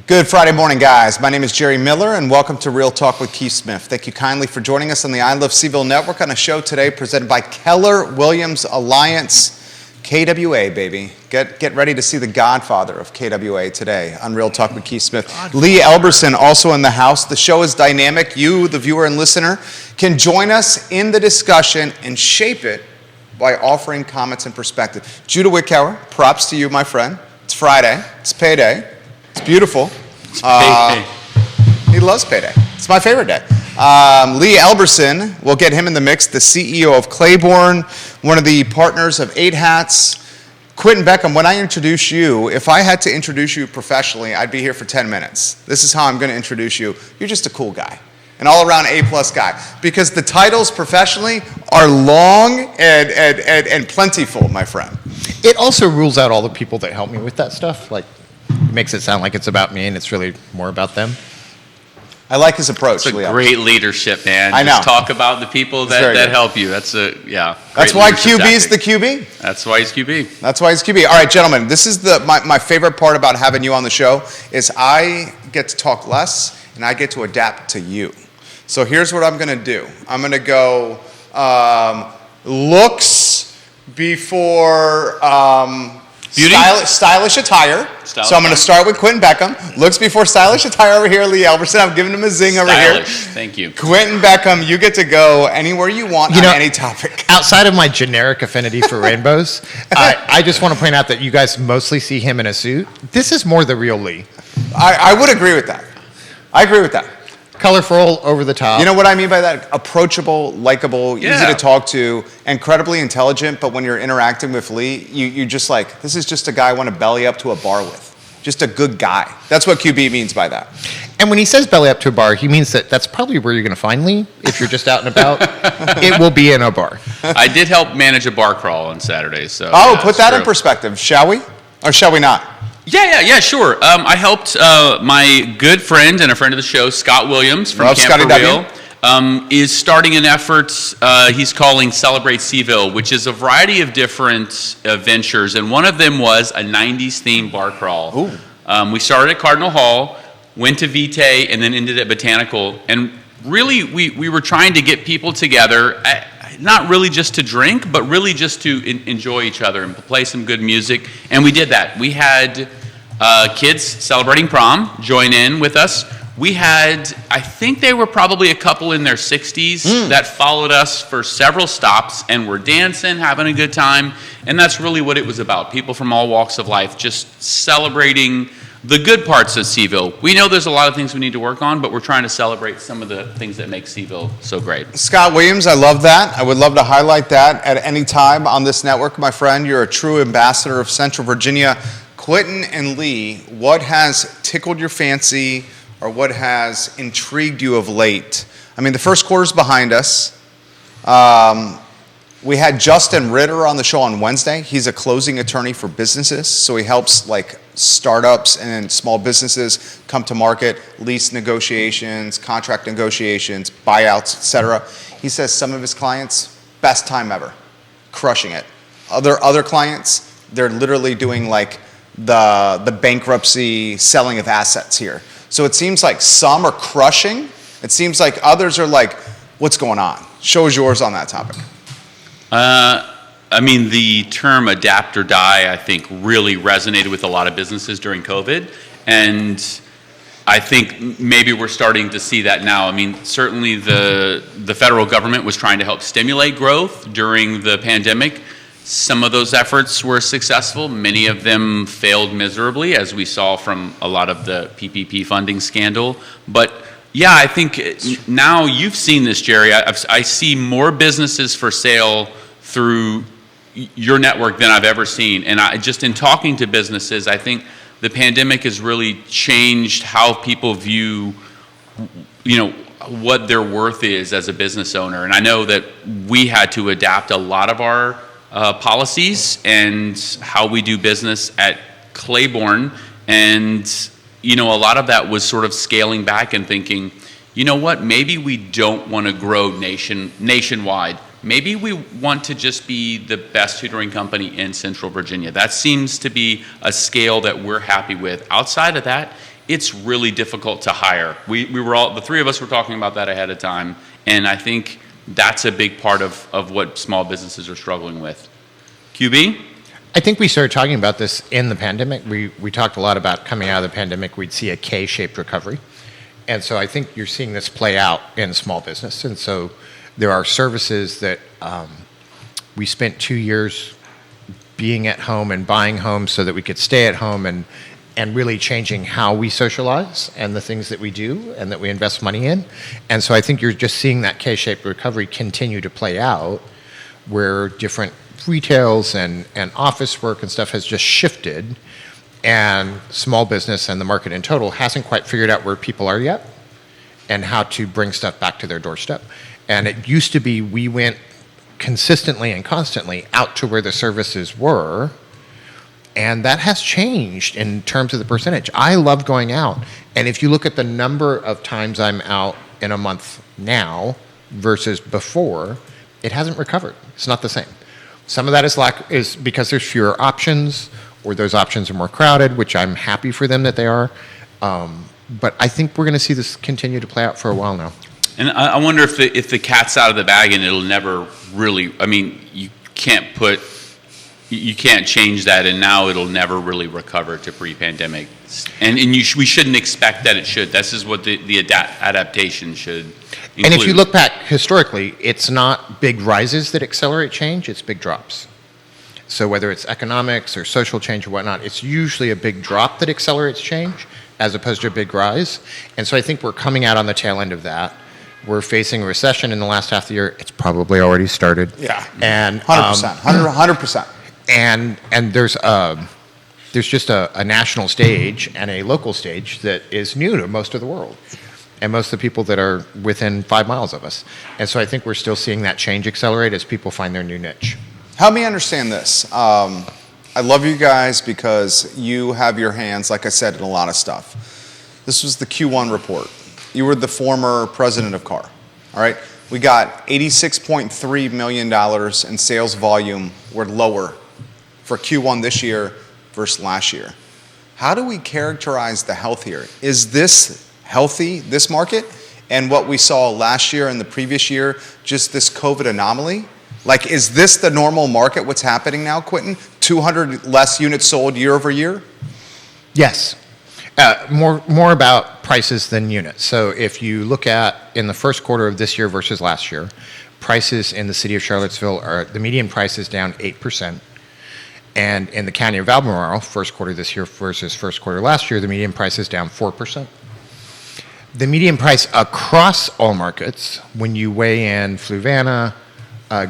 Good Friday morning, guys. My name is Jerry Miller, and welcome to Real Talk with Keith Smith. Thank you kindly for joining us on the I Love CVille Network on a show today presented by Keller Williams Alliance. KWA, baby. Get ready to see the godfather of KWA today on Real Talk with Keith Smith. Lee Elberson also in the house. The show is dynamic. You, the viewer and listener, can join us in the discussion and shape it by offering comments and perspective. Judah Wickower, props to you, my friend. It's Friday. It's payday. It's beautiful. It's payday. He loves payday. It's my favorite day. Lee Elberson, we'll get him in the mix, the CEO of Clayborne, one of the partners of 8 Hats. Quinton Beckham, when I introduce you, if I had to introduce you professionally, I'd be here for 10 minutes. This is how I'm going to introduce you. You're just a cool guy, an all-around A-plus guy, because the titles professionally are long and plentiful, my friend. It also rules out all the people that help me with that stuff. Like, it makes it sound like it's about me, and it's really more about them. I like his approach. It's a great leadership, man. I know. Just talk about the people that help you. That's why QB's the QB. That's why he's QB. That's why he's QB. All right, gentlemen, this is my favorite part about having you on the show is I get to talk less and I get to adapt to you. So here's what I'm going to do. I'm going to go looks before stylish attire. So I'm going to start with Quinton Beckham. Looks before stylish attire over here, Lee Elberson. I'm giving him a zing over here. Thank you. Quinton Beckham, you get to go anywhere you want on any topic. Outside of my generic affinity for rainbows, I just want to point out that you guys mostly see him in a suit. This is more the real Lee. I would agree with that. I agree with that. Colorful, over the top. You know what I mean by that? Approachable, likable, easy to talk to, incredibly intelligent, but when you're interacting with Lee, you just like, this is just a guy I want to belly up to a bar with. Just a good guy. That's what QB means by that. And when he says belly up to a bar, he means that's probably where you're going to find Lee if you're just out and about. It will be in a bar. I did help manage a bar crawl on Saturday. So put that in perspective, shall we? Or shall we not? Yeah, sure. I helped my good friend and a friend of the show, Scott Williams from Camperville, is starting an effort he's calling Celebrate CVille, which is a variety of different ventures, and one of them was a 90s themed bar crawl. We started at Cardinal Hall, went to Vitae, and then ended at Botanical, and really we were trying to get people together, not really just to drink, but really just to enjoy each other and play some good music. And we did that. We had kids celebrating prom join in with us. We had, I think they were probably a couple in their 60s that followed us for several stops and were dancing, having a good time. And that's really what it was about. People from all walks of life just celebrating the good parts of CVille. We know there's a lot of things we need to work on, but we're trying to celebrate some of the things that make CVille so great. Scott Williams, I love that. I would love to highlight that at any time on this network, my friend. You're a true ambassador of Central Virginia. Quinton and Lee, what has tickled your fancy or what has intrigued you of late? I mean, the first quarter's behind us. We had Justin Ritter on the show on Wednesday. He's a closing attorney for businesses, so he helps like startups and small businesses come to market, lease negotiations, contract negotiations, buyouts, etc. He says some of his clients, best time ever, crushing it. Other clients, they're literally doing like the bankruptcy selling of assets here. So it seems like some are crushing. It seems like others are like, what's going on? Show us yours on that topic. I mean, the term adapt or die, I think, really resonated with a lot of businesses during COVID. And I think maybe we're starting to see that now. I mean, certainly the federal government was trying to help stimulate growth during the pandemic. Some of those efforts were successful. Many of them failed miserably, as we saw from a lot of the PPP funding scandal. But yeah, I think now you've seen this, Jerry. I see more businesses for sale through your network than I've ever seen. And just in talking to businesses, I think the pandemic has really changed how people view, what their worth is as a business owner. And I know that we had to adapt a lot of our policies and how we do business at Clayborne. And, a lot of that was sort of scaling back and thinking, you know what, maybe we don't want to grow nationwide. Maybe we want to just be the best tutoring company in Central Virginia. That seems to be a scale that we're happy with. Outside of that, it's really difficult to hire. We were all, the three of us were talking about that ahead of time, and I think that's a big part of what small businesses are struggling with. QB? I think we started talking about this in the pandemic. We talked a lot about coming out of the pandemic, we'd see a K-shaped recovery. And so I think you're seeing this play out in small business. And so there are services that we spent 2 years being at home and buying homes so that we could stay at home and really changing how we socialize and the things that we do and that we invest money in. And so I think you're just seeing that K-shaped recovery continue to play out where different retails and office work and stuff has just shifted, and small business and the market in total hasn't quite figured out where people are yet and how to bring stuff back to their doorstep. And it used to be we went consistently and constantly out to where the services were, and that has changed in terms of the percentage. I love going out, and if you look at the number of times I'm out in a month now versus before, it hasn't recovered. It's not the same. Some of that is because there's fewer options, or those options are more crowded, which I'm happy for them that they are. But I think we're going to see this continue to play out for a while now. And I wonder if the cat's out of the bag and it'll never really, I mean, you can't change that, and now it'll never really recover to pre-pandemic. And we shouldn't expect that it should. This is what the adaptation should include. And if you look back historically, it's not big rises that accelerate change, it's big drops. So whether it's economics or social change or whatnot, it's usually a big drop that accelerates change as opposed to a big rise. And so I think we're coming out on the tail end of that. We're facing a recession in the last half of the year. It's probably already started. Yeah, and 100%, 100%. And there's just a national stage and a local stage that is new to most of the world and most of the people that are within 5 miles of us. And so I think we're still seeing that change accelerate as people find their new niche. Help me understand this. I love you guys because you have your hands, like I said, in a lot of stuff. This was the Q1 report. You were the former president of CAR, all right? We got $86.3 million in sales volume. We're lower for Q1 this year versus last year. How do we characterize the health here? Is this healthy, this market, and what we saw last year and the previous year, just this COVID anomaly? Like, is this the normal market, what's happening now, Quinton? 200 less units sold year over year? Yes. More about prices than units. So if you look at in the first quarter of this year versus last year, prices in the city of Charlottesville the median price is down 8%. And in the county of Albemarle, first quarter this year versus first quarter last year, the median price is down 4%. The median price across all markets, when you weigh in Fluvanna,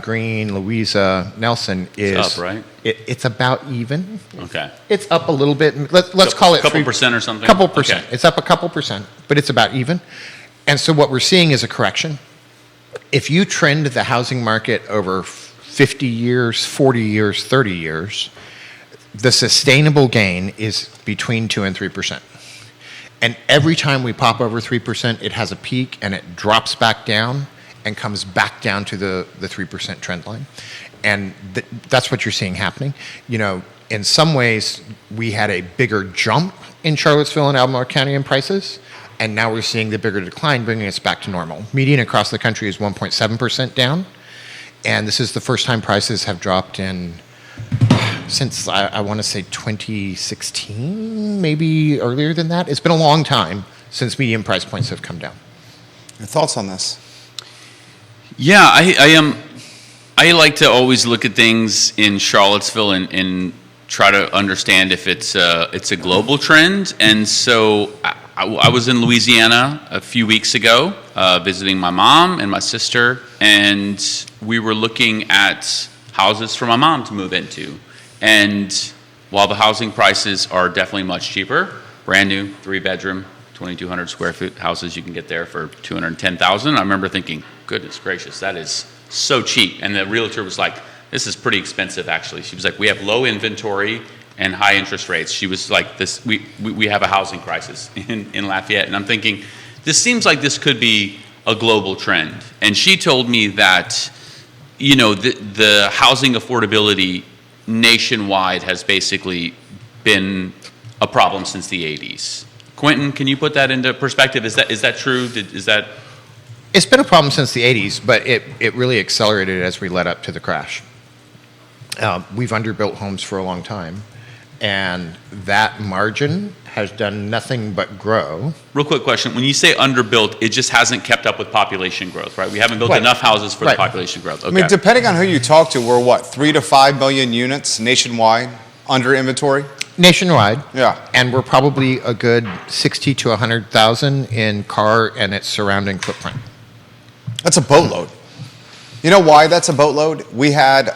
Greene, Louisa, Nelson, is it's up, right? It's about even. Okay. It's up a little bit. Let's call it couple percent or something. Couple percent. Okay. It's up a couple percent, but it's about even. And so what we're seeing is a correction. If you trend the housing market over 50 years, 40 years, 30 years, the sustainable gain is between 2 and 3%. And every time we pop over 3%, it has a peak and it drops back down and comes back down to the 3% trend line. And that's what you're seeing happening. You know, in some ways, we had a bigger jump in Charlottesville and Albemarle County in prices, and now we're seeing the bigger decline, bringing us back to normal. Median across the country is 1.7% down, and this is the first time prices have dropped since I want to say 2016, maybe earlier than that. It's been a long time since median price points have come down. Your thoughts on this? Yeah, I like to always look at things in Charlottesville and try to understand if it's a global trend. And so I was in Louisiana a few weeks ago visiting my mom and my sister, and we were looking at houses for my mom to move into. And while the housing prices are definitely much cheaper, brand new 3-bedroom, 2,200 square foot houses you can get there for $210,000. I remember thinking, goodness gracious, that is so cheap. And the realtor was like, this is pretty expensive, actually. She was like, we have low inventory and high interest rates. She was like, this, we have a housing crisis in Lafayette. And I'm thinking, this seems like this could be a global trend. And she told me that, you know, the housing affordability nationwide has basically been a problem since the 80s. Quinton, can you put that into perspective? Is that true? It's been a problem since the 80s, but it really accelerated as we led up to the crash. We've underbuilt homes for a long time, and that margin has done nothing but grow. Real quick question. When you say underbuilt, it just hasn't kept up with population growth, right? We haven't built Right. enough houses for the Right. population growth. Okay. I mean, depending on who you talk to, we're what, 3 to 5 million units nationwide under inventory? Nationwide. Yeah. And we're probably a good 60 to 100,000 in Carr and its surrounding footprint. That's a boatload. You know why that's a boatload? We had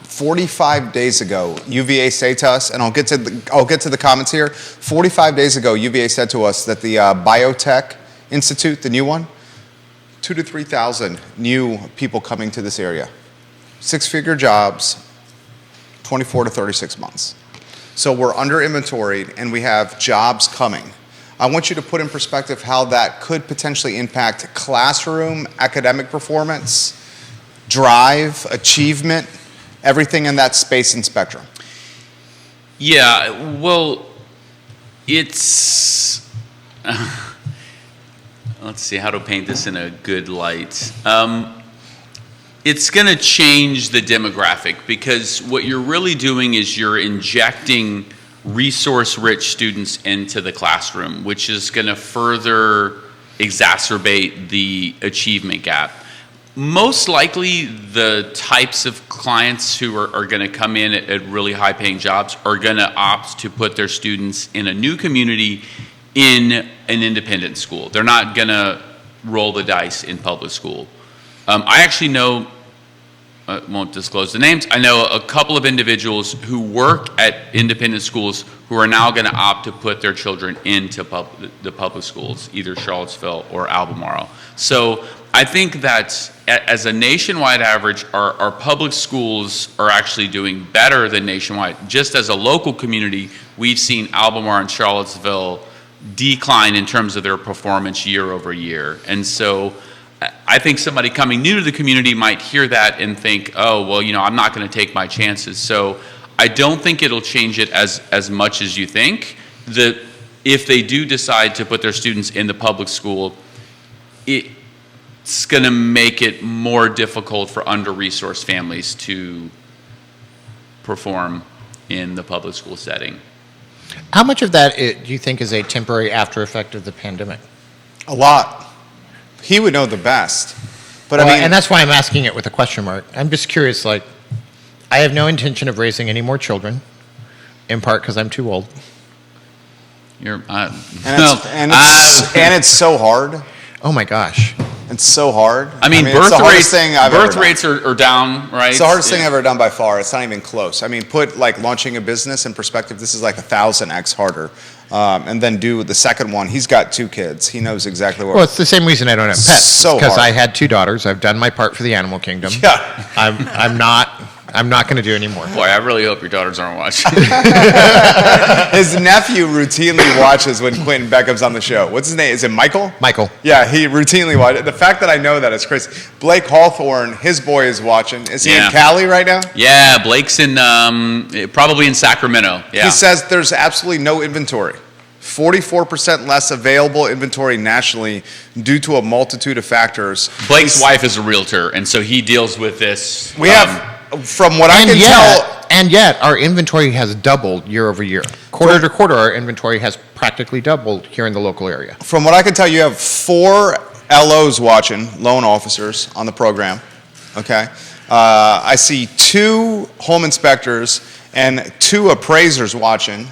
45 days ago, UVA say to us, and I'll get to the comments here. 45 days ago, UVA said to us that the Biotech Institute, the new one, 2,000 to 3,000 new people coming to this area. 6-figure jobs, 24 to 36 months. So we're under inventoried and we have jobs coming. I want you to put in perspective how that could potentially impact classroom, academic performance, drive, achievement, everything in that space and spectrum. Yeah, well, it's, let's see how to paint this in a good light. It's going to change the demographic, because what you're really doing is you're injecting resource-rich students into the classroom, which is going to further exacerbate the achievement gap. Most likely, the types of clients who are going to come in at really high-paying jobs are going to opt to put their students in a new community in an independent school. They're not going to roll the dice in public school. I actually know, I won't disclose the names, I know a couple of individuals who work at independent schools who are now going to opt to put their children into the public schools, either Charlottesville or Albemarle. So I think that as a nationwide average, our public schools are actually doing better than nationwide. Just as a local community, we've seen Albemarle and Charlottesville decline in terms of their performance year over year. And so I think somebody coming new to the community might hear that and think, oh, well, I'm not going to take my chances. So I don't think it'll change it as much as you think. That if they do decide to put their students in the public school, it's going to make it more difficult for under-resourced families to perform in the public school setting. How much of that do you think is a temporary after effect of the pandemic? A lot. He would know the best. But Well, I mean, and that's why I'm asking it with a question mark. I'm just curious, I have no intention of raising any more children, in part because I'm too old. and it's so hard. Oh my gosh. It's so hard. I mean, it's the hardest thing I've ever birth done. rates are down, right? It's the hardest thing I've ever done by far. It's not even close. I mean, put launching a business in perspective. This is 1,000x harder. And then do the second one. He's got 2 kids. He knows exactly what. Well, it's the same reason I don't have pets. So because hard. I had 2 daughters. I've done my part for the animal kingdom. Yeah. I'm not going to do any more. Boy, I really hope your daughters aren't watching. His nephew routinely watches when Quinton Beckham's on the show. What's his name? Is it Michael? Michael. Yeah, he routinely watches. The fact that I know that is crazy. Blake Hawthorne, his boy is watching. Is he in Cali right now? Yeah, Blake's in probably in Sacramento. Yeah. He says there's absolutely no inventory. 44% less available inventory nationally due to a multitude of factors. Blake's wife is a realtor, and so he deals with this. We have, from what I can tell, And yet, our inventory has doubled year over year. Quarter to quarter, our inventory has practically doubled here in the local area. from what I can tell, you have 4 LOs watching, loan officers, on the program. Okay, I see 2 home inspectors and 2 appraisers watching.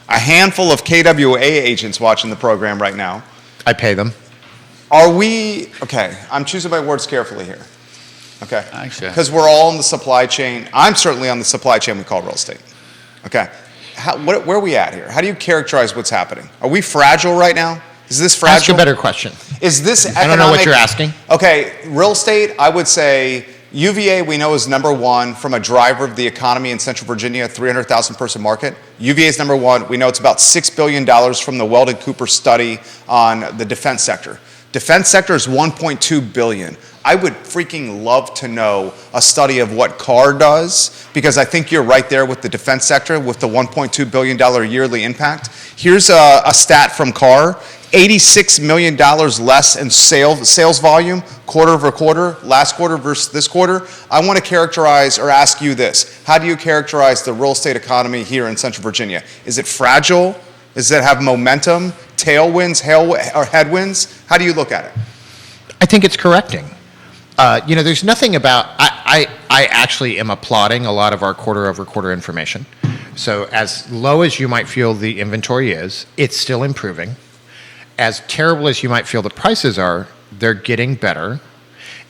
A handful of KWA agents watching the program right now. I pay them. Are we, okay, I'm choosing my words carefully here. Okay? Actually. Because we're all in the supply chain. I'm certainly on the supply chain we call real estate. Okay? Where are we at here? How do you characterize what's happening? Are we fragile right now? Is this fragile? Ask a better question. Is this economic? I don't know what you're asking. Okay, real estate, I would say UVA we know is number 1 from a driver of the economy in Central Virginia, 300,000 person market. UVA is number 1. We know it's about $6 billion from the Weldon Cooper study on the defense sector. Defense sector is 1.2 billion. I would freaking love to know a study of what CAR does, because I think you're right there with the defense sector with the $1.2 billion yearly impact. Here's a stat from CAR. $86 million less in sales volume quarter over quarter, last quarter versus this quarter. I want to characterize or ask you this. How do you characterize the real estate economy here in Central Virginia? Is it fragile? Does it have momentum, tailwinds, or headwinds? How do you look at it? I think it's correcting. There's nothing about, I actually am applauding a lot of our quarter over quarter information. So as low as you might feel the inventory is, it's still improving. As terrible as you might feel the prices are, they're getting better.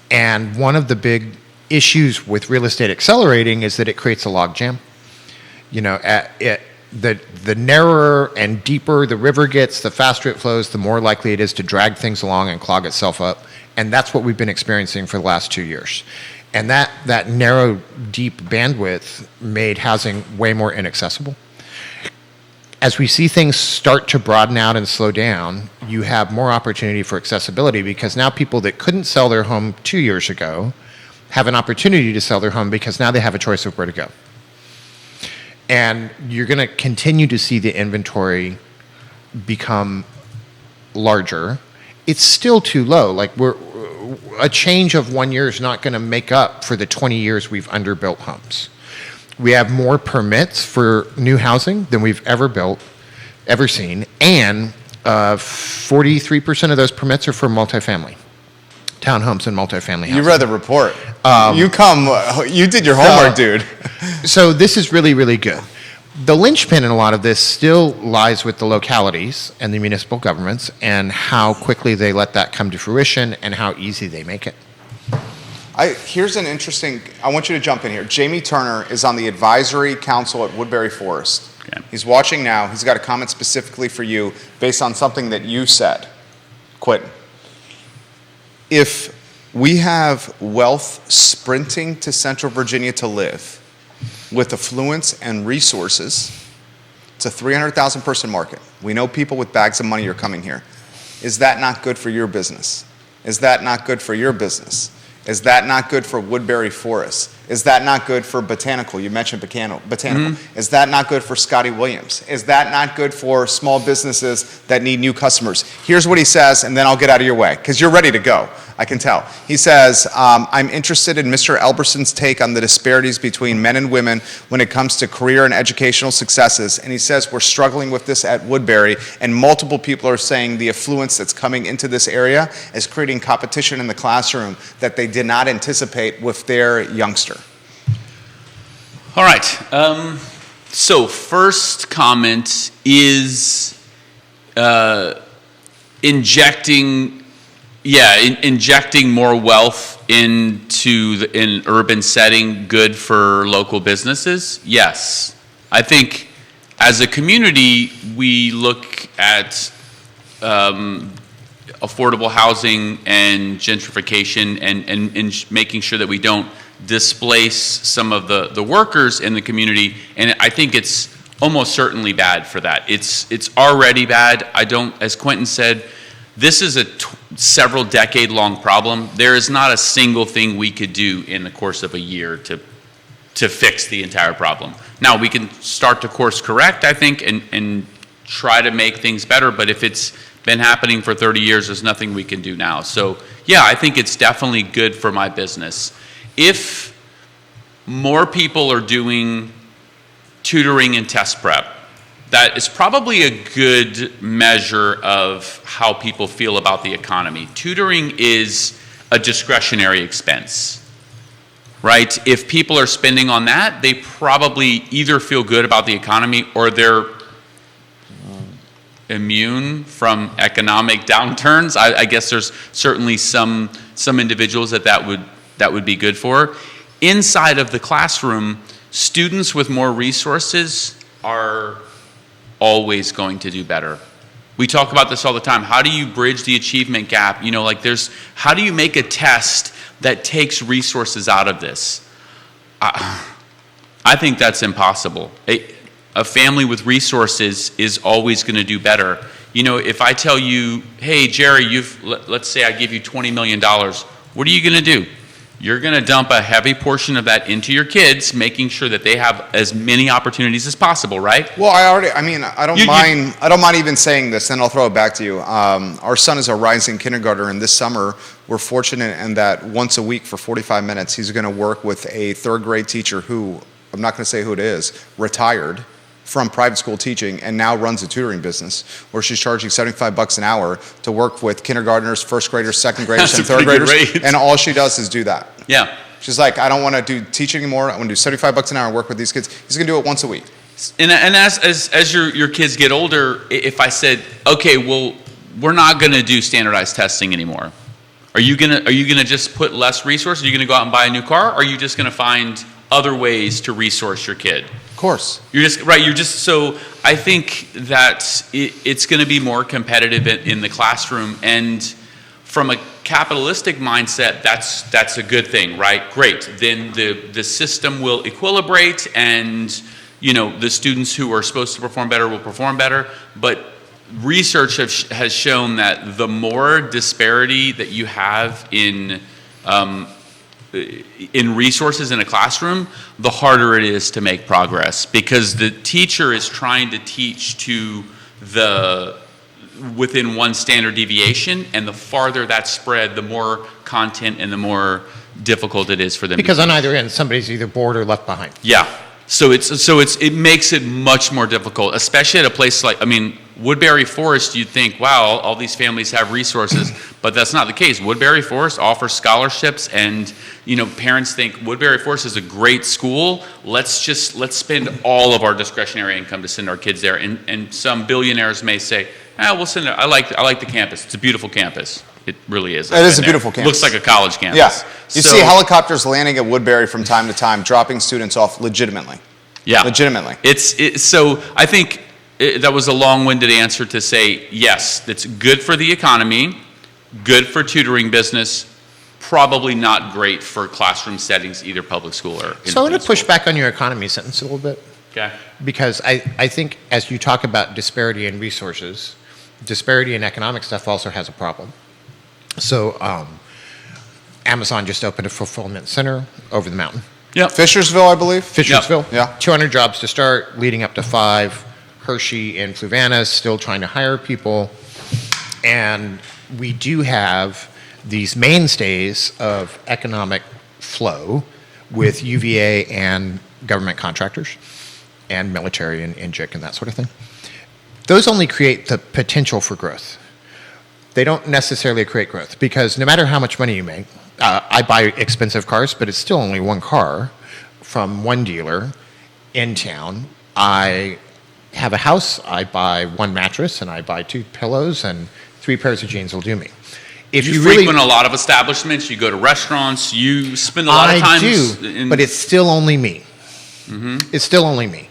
And one of the big issues with real estate accelerating is that it creates a logjam. The narrower and deeper the river gets, the faster it flows, the more likely it is to drag things along and clog itself up. And that's what we've been experiencing for the last 2 years. And that narrow, deep bandwidth made housing way more inaccessible. As we see things start to broaden out and slow down, you have more opportunity for accessibility, because now people that couldn't sell their home 2 years ago have an opportunity to sell their home because now they have a choice of where to go. And you're going to continue to see the inventory become larger. It's still too low. Like, a change of 1 year is not going to make up for the 20 years we've underbuilt homes. We have more permits for new housing than we've ever seen, and 43% of those permits are for multifamily, townhomes and multifamily housing. You read the report. You did your homework, dude. So this is really, really good. The linchpin in a lot of this still lies with the localities and the municipal governments and how quickly they let that come to fruition and how easy they make it. Here's an interesting, I want you to jump in here. Jamie Turner is on the advisory council at Woodbury Forest. Okay. He's watching now. He's got a comment specifically for you based on something that you said. Quinton, if we have wealth sprinting to Central Virginia to live with affluence and resources, it's a 300,000 person market. We know people with bags of money are coming here. Is that not good for your business? Is that not good for your business? Is that not good for Woodbury Forest? Is that not good for Botanical? You mentioned Botanical. Mm-hmm. Is that not good for Scotty Williams? Is that not good for small businesses that need new customers? Here's what he says, and then I'll get out of your way, because you're ready to go. I can tell. He says, I'm interested in Mr. Elberson's take on the disparities between men and women when it comes to career and educational successes. And he says we're struggling with this at Woodbury, and multiple people are saying the affluence that's coming into this area is creating competition in the classroom that they did not anticipate with their youngster. All right. So first comment is injecting more wealth into an urban setting good for local businesses? Yes. I think as a community, we look at affordable housing and gentrification and making sure that we don't displace some of the workers in the community, and I think it's almost certainly bad for that. It's already bad. As Quinton said, this is a several decade-long problem. There is not a single thing we could do in the course of a year to fix the entire problem. Now, we can start to course correct, I think, and try to make things better, but if it's been happening for 30 years, there's nothing we can do now. So, yeah, I think it's definitely good for my business. If more people are doing tutoring and test prep, that is probably a good measure of how people feel about the economy. Tutoring is a discretionary expense, right? If people are spending on that, they probably either feel good about the economy or they're immune from economic downturns. I guess there's certainly some individuals that would be good for. Inside of the classroom, students with more resources are always going to do better. We talk about this all the time. How do you bridge the achievement gap? How do you make a test that takes resources out of this? I think that's impossible. A family with resources is always going to do better. if I tell you, hey, Jerry, let's say I give you $20 million, what are you going to do? You're going to dump a heavy portion of that into your kids, making sure that they have as many opportunities as possible, right? Well, I don't mind even saying this, and I'll throw it back to you. Our son is a rising kindergartner, and this summer we're fortunate in that once a week for 45 minutes, he's going to work with a third grade teacher who, I'm not going to say who it is, retired from private school teaching and now runs a tutoring business where she's charging $75 an hour to work with kindergartners, first graders, second graders, and third graders. And all she does is do that. Yeah. She's like, I don't want to do teaching anymore. I want to do $75 an hour and work with these kids. He's going to do it once a week. And as your kids get older, if I said, okay, well, we're not going to do standardized testing anymore, are you gonna just put less resources? Are you going to go out and buy a new car? Or are you just going to find other ways to resource your kid? Of course. So I think that it's going to be more competitive in the classroom, and from a capitalistic mindset, that's a good thing, right? Great. Then the system will equilibrate, and the students who are supposed to perform better will perform better. But research has shown that the more disparity that you have in resources in a classroom, the harder it is to make progress, because the teacher is trying to teach to within one standard deviation, and the farther that's spread, the more content and the more difficult it is for them. Because on either end, somebody's either bored or left behind. Yeah. So it makes it much more difficult, especially at a place like, Woodbury Forest. You'd think, wow, all these families have resources, but that's not the case. Woodbury Forest offers scholarships, and parents think Woodbury Forest is a great school. Let's spend all of our discretionary income to send our kids there. And some billionaires may say, we'll send it. I like the campus. It's a beautiful campus. It really is. It is a beautiful campus. Looks like a college campus. Yeah. You see helicopters landing at Woodbury from time to time, dropping students off legitimately. Yeah. Legitimately. So I think that was a long-winded answer to say, yes, it's good for the economy, good for tutoring business, probably not great for classroom settings, either public school or independent. So I'm going to push back on your economy sentence a little bit. Okay. Because I think as you talk about disparity in resources, disparity in economic stuff also has a problem. So Amazon just opened a fulfillment center over the mountain. Yeah. Fishersville, I believe. Fishersville. Yeah. 200 jobs to start, leading up to 5. Hershey and Fluvanna still trying to hire people. And we do have these mainstays of economic flow with UVA and government contractors and military and INJIC and that sort of thing. Those only create the potential for growth. They don't necessarily create growth, because no matter how much money you make, I buy expensive cars, but it's still only one car from one dealer in town. I have a house, I buy one mattress, and I buy 2 pillows, and 3 pairs of jeans will do me. If you frequent a lot of establishments, you go to restaurants, you spend a lot of time. I do, but it's still only me. Mm-hmm. It's still only me.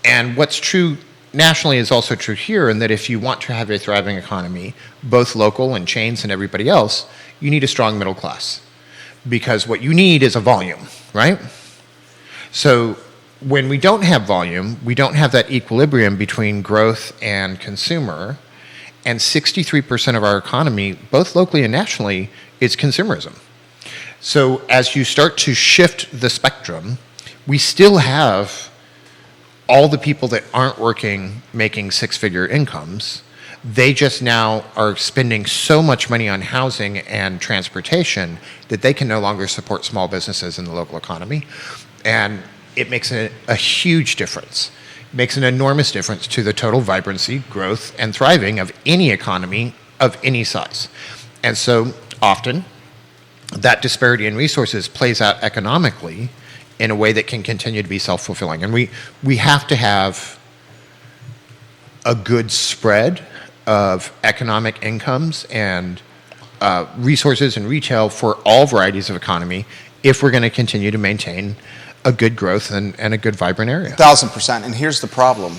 And what's true nationally is also true here, in that if you want to have a thriving economy, both local and chains and everybody else, you need a strong middle class. Because what you need is a volume, right? So when we don't have volume, we don't have that equilibrium between growth and consumer, and 63% of our economy, both locally and nationally, is consumerism. So as you start to shift the spectrum, we still have all the people that aren't working making 6-figure incomes. They just now are spending so much money on housing and transportation that they can no longer support small businesses in the local economy. And it makes a huge difference. It makes an enormous difference to the total vibrancy, growth, and thriving of any economy of any size. And so often, that disparity in resources plays out economically in a way that can continue to be self-fulfilling. And we have to have a good spread of economic incomes and resources and retail for all varieties of economy if we're going to continue to maintain a good growth and a good vibrant area. 1,000%. And here's the problem.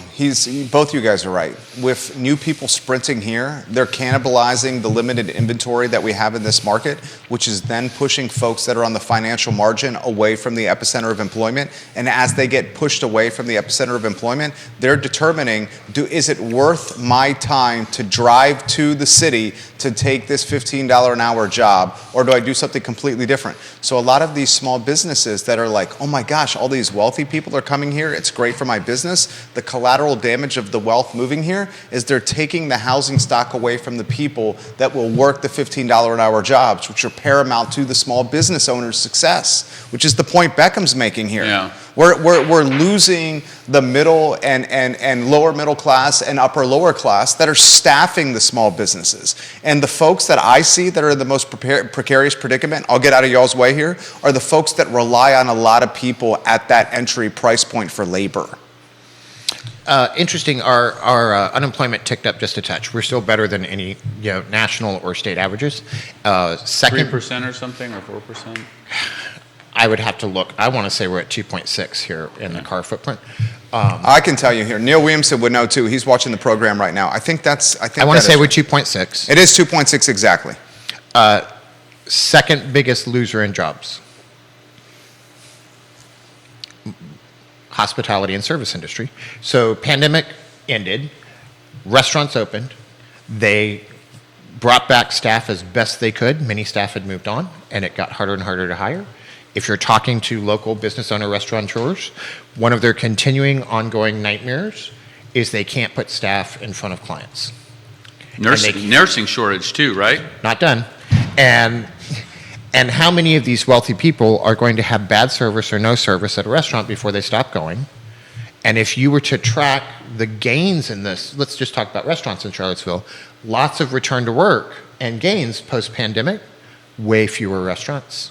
Both you guys are right. With new people sprinting here, they're cannibalizing the limited inventory that we have in this market, which is then pushing folks that are on the financial margin away from the epicenter of employment. And as they get pushed away from the epicenter of employment, they're determining, is it worth my time to drive to the city to take this $15 an hour job, or do I do something completely different? So a lot of these small businesses that are like, oh my gosh, all these wealthy people are coming here, it's great for my business. The collateral damage of the wealth moving here is they're taking the housing stock away from the people that will work the $15 an hour jobs, which are paramount to the small business owner's success, which is the point Beckham's making here. Yeah. We're losing the middle and lower middle class and upper lower class that are staffing the small businesses. And the folks that I see that are in the most precarious predicament, I'll get out of y'all's way here, are the folks that rely on a lot of people at that entry price point for labor. Interesting. Our unemployment ticked up just a touch. We're still better than any national or state averages. Second, 3% or something, or 4%? I would have to look. I want to say we're at 2.6 here in the car footprint. I can tell you here. Neil Williamson would know too. He's watching the program right now. I want to say we're 2.6. It is 2.6 exactly. Second biggest loser in jobs. Hospitality and service industry. So pandemic ended, restaurants opened, they brought back staff as best they could. Many staff had moved on, and it got harder and harder to hire. If you're talking to local business owner restaurateurs, one of their continuing ongoing nightmares is they can't put staff in front of clients. Nursing shortage too, right? Not done. And how many of these wealthy people are going to have bad service or no service at a restaurant before they stop going? And if you were to track the gains in this, let's just talk about restaurants in Charlottesville, lots of return to work and gains post-pandemic, way fewer restaurants,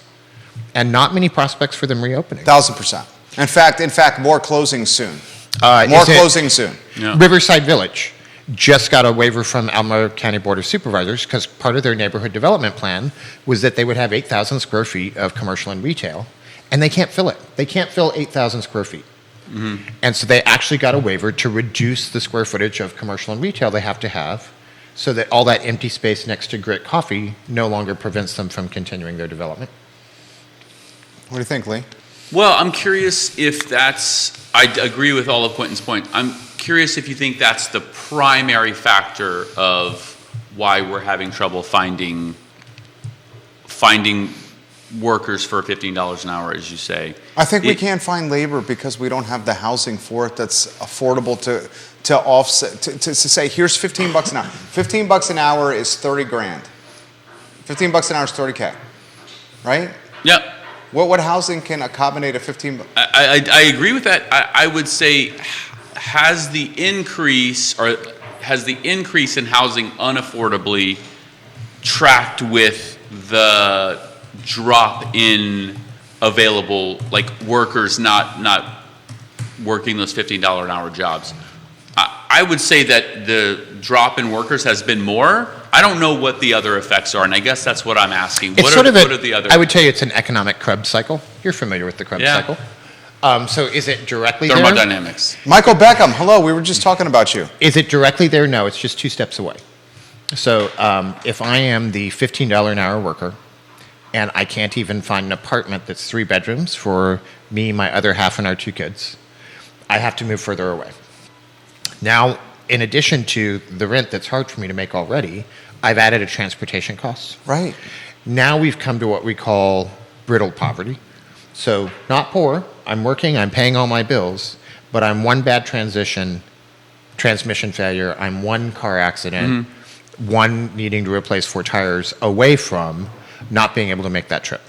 and not many prospects for them reopening. 1,000%. In fact, more closing soon. Closing soon. Yeah. Riverside Village just got a waiver from Alma County Board of Supervisors because part of their neighborhood development plan was that they would have 8,000 square feet of commercial and retail, and they can't fill it. They can't fill 8,000 square feet. Mm-hmm. And so they actually got a waiver to reduce the square footage of commercial and retail they have to have so that all that empty space next to Grit Coffee no longer prevents them from continuing their development. What do you think, Lee? Well, I'm curious if I agree with all of Quinton's point. I'm curious if you think that's the primary factor of why we're having trouble finding workers for $15 an hour, as you say. I think we can't find labor because we don't have the housing for it that's affordable to offset, to say, here's $15 an hour. $15 an hour is 30 grand. $15 an hour is 30K, right? Yep. What housing can accommodate a 15? I agree with that. I would say, has the increase in housing unaffordably tracked with the drop in available, like, workers not working those $15 an hour jobs? I would say that the drop in workers has been more. I don't know what the other effects are, and I guess that's what I'm asking. What are the other? I would tell you it's an economic Krebs cycle. You're familiar with the Krebs cycle. So is it directly there? Thermodynamics. Michael Beckham, hello. We were just talking about you. Is it directly there? No, it's just 2 steps away. So if I am the $15 an hour worker and I can't even find an apartment that's 3 bedrooms for me, my other half, and our 2 kids, I have to move further away. Now, in addition to the rent that's hard for me to make already, I've added a transportation cost. Right. Now we've come to what we call brittle poverty. So not poor, I'm working, I'm paying all my bills, but I'm one bad transmission failure, I'm one car accident, one needing to replace 4 tires away from not being able to make that trip.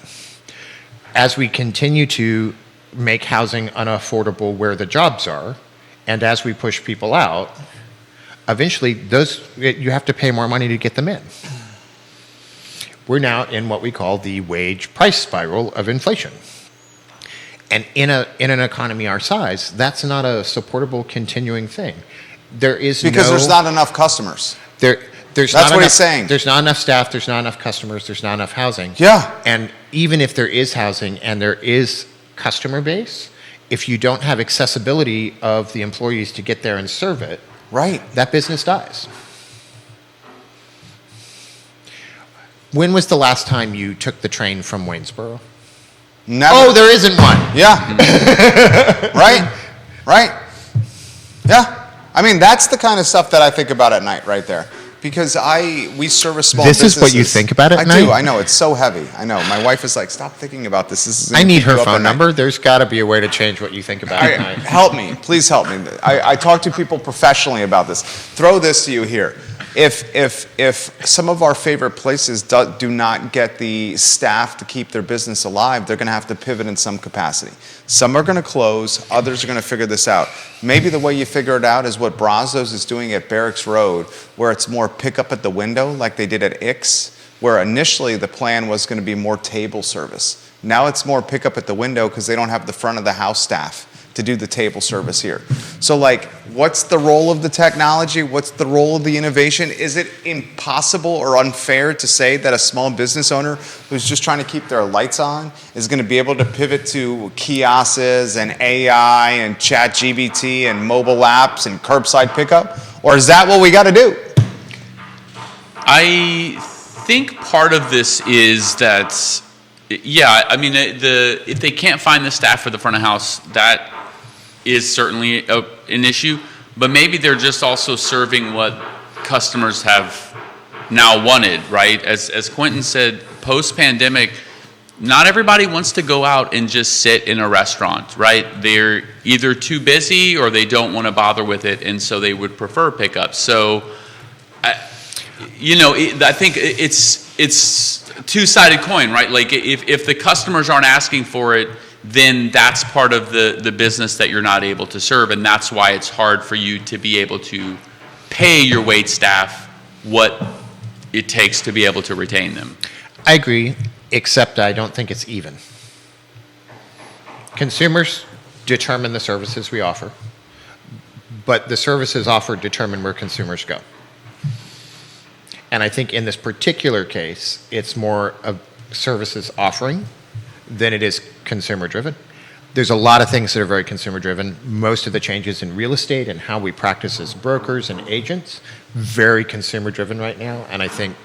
As we continue to make housing unaffordable where the jobs are, and as we push people out, eventually you have to pay more money to get them in. We're now in what we call the wage price spiral of inflation. And in an economy our size, that's not a supportable continuing thing. Because there's not enough customers. That's what he's saying. There's not enough staff, there's not enough customers, there's not enough housing. Yeah. And even if there is housing and there is customer base, if you don't have accessibility of the employees to get there and serve it, Right. that business dies. When was the last time you took the train from Waynesboro? Never. Oh, there isn't one. Yeah. Right. Yeah. I mean, that's the kind of stuff that I think about at night right there. Because we service small businesses. This is what you think about at night? I do. I know. It's so heavy. I know. My wife is like, stop thinking about this. This is. I need her phone number. There's got to be a way to change what you think about at night. Help me. Please help me. I talk to people professionally about this. Throw this to you here. If some of our favorite places do not get the staff to keep their business alive, they're going to have to pivot in some capacity. Some are going to close, others are going to figure this out. Maybe the way you figure it out is what Brazos is doing at Barracks Road, where it's more pick up at the window like they did at Ix, where initially the plan was going to be more table service. Now it's more pick up at the window because they don't have the front of the house staff to do the table service here. So like, what's the role of the technology? What's the role of the innovation? Is it impossible or unfair to say that a small business owner who's just trying to keep their lights on is going to be able to pivot to kiosks and AI and ChatGPT and mobile apps and curbside pickup? Or is that what we got to do? I think part of this is that, yeah, I mean, if they can't find the staff for the front of house, that is certainly an issue, but maybe they're just also serving what customers have now wanted, right? As Quinton said, post-pandemic, not everybody wants to go out and just sit in a restaurant, right? They're either too busy or they don't want to bother with it, and so they would prefer pickup. So, I think it's two-sided coin, right? Like if the customers aren't asking for it, then that's part of the business that you're not able to serve, and that's why it's hard for you to be able to pay your wait staff what it takes to be able to retain them. I agree, except I don't think it's even. Consumers determine the services we offer, but the services offered determine where consumers go. And I think in this particular case, it's more of services offering than it is consumer driven. There's a lot of things that are very consumer driven. Most of the changes in real estate and how we practice as brokers and agents, very consumer driven right now. And I think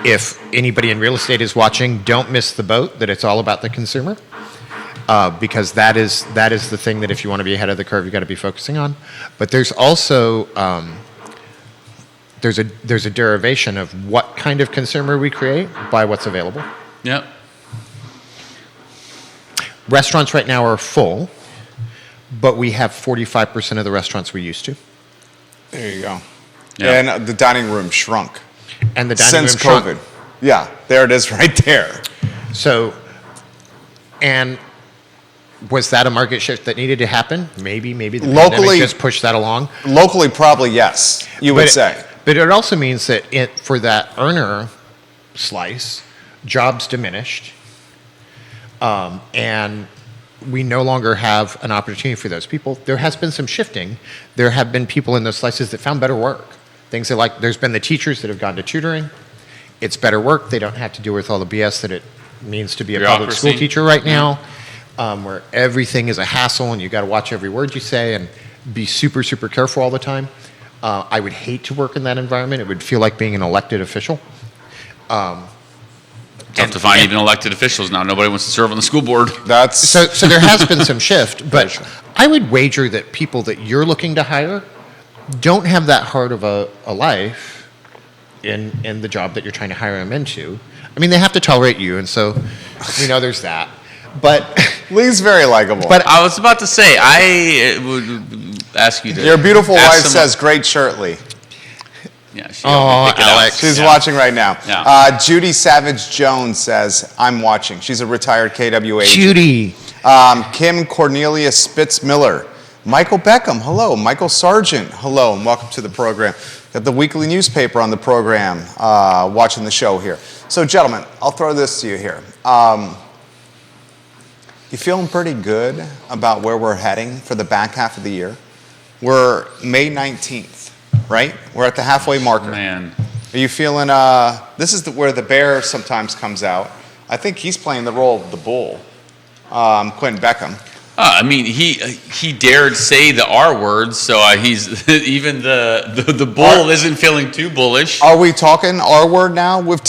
if anybody in real estate is watching, don't miss the boat that it's all about the consumer. Because that is the thing that if you want to be ahead of the curve, you got to be focusing on. But there's also there's a derivation of what kind of consumer we create by what's available. Yep. Restaurants right now are full, but we have 45% of the restaurants we used to. There you go. Yeah. And the dining room shrunk. And the dining Since room COVID. shrunk. Yeah, there it is right there. So, and was that a market shift that needed to happen? Maybe the pandemic just pushed that along. Locally, probably yes, you would say. But it also means that for that earner slice, jobs diminished, and we no longer have an opportunity for those people. There has been some shifting. There have been people in those slices that found better work. Things that like, there's been the teachers that have gone to tutoring. It's better work. They don't have to deal with all the BS that it means to be a public school teacher right now, where everything is a hassle and you got to watch every word you say and be super, super careful all the time. I would hate to work in that environment. It would feel like being an elected official. Tough to find even elected officials now. Nobody wants to serve on the school board. That's So there has been some shift, but I would wager that people that you're looking to hire don't have that hard of a life in the job that you're trying to hire them into. I mean, they have to tolerate you, and so we know there's that. But Lee's very likable. But I was about to say, I would ask you to. Your beautiful ask wife someone- says, "Great shirt, Lee." Yeah, she helped me pick it out. Alex. She's Yeah. watching right now. Yeah. Judy Savage Jones says, "I'm watching." She's a retired KW agent. Judy, Kim Cornelia Spitz Miller. Michael Beckham, hello. Michael Sargent, hello, and welcome to the program. Got the weekly newspaper on the program, watching the show here. So, gentlemen, I'll throw this to you here. You feeling pretty good about where we're heading for the back half of the year? We're May 19th, right? We're at the halfway marker. Man. Are you feeling, this is where the bear sometimes comes out. I think he's playing the role of the bull. Quinton Beckham. I mean, he dared say the R word, so he's even the bull isn't feeling too bullish. Are we talking R word now with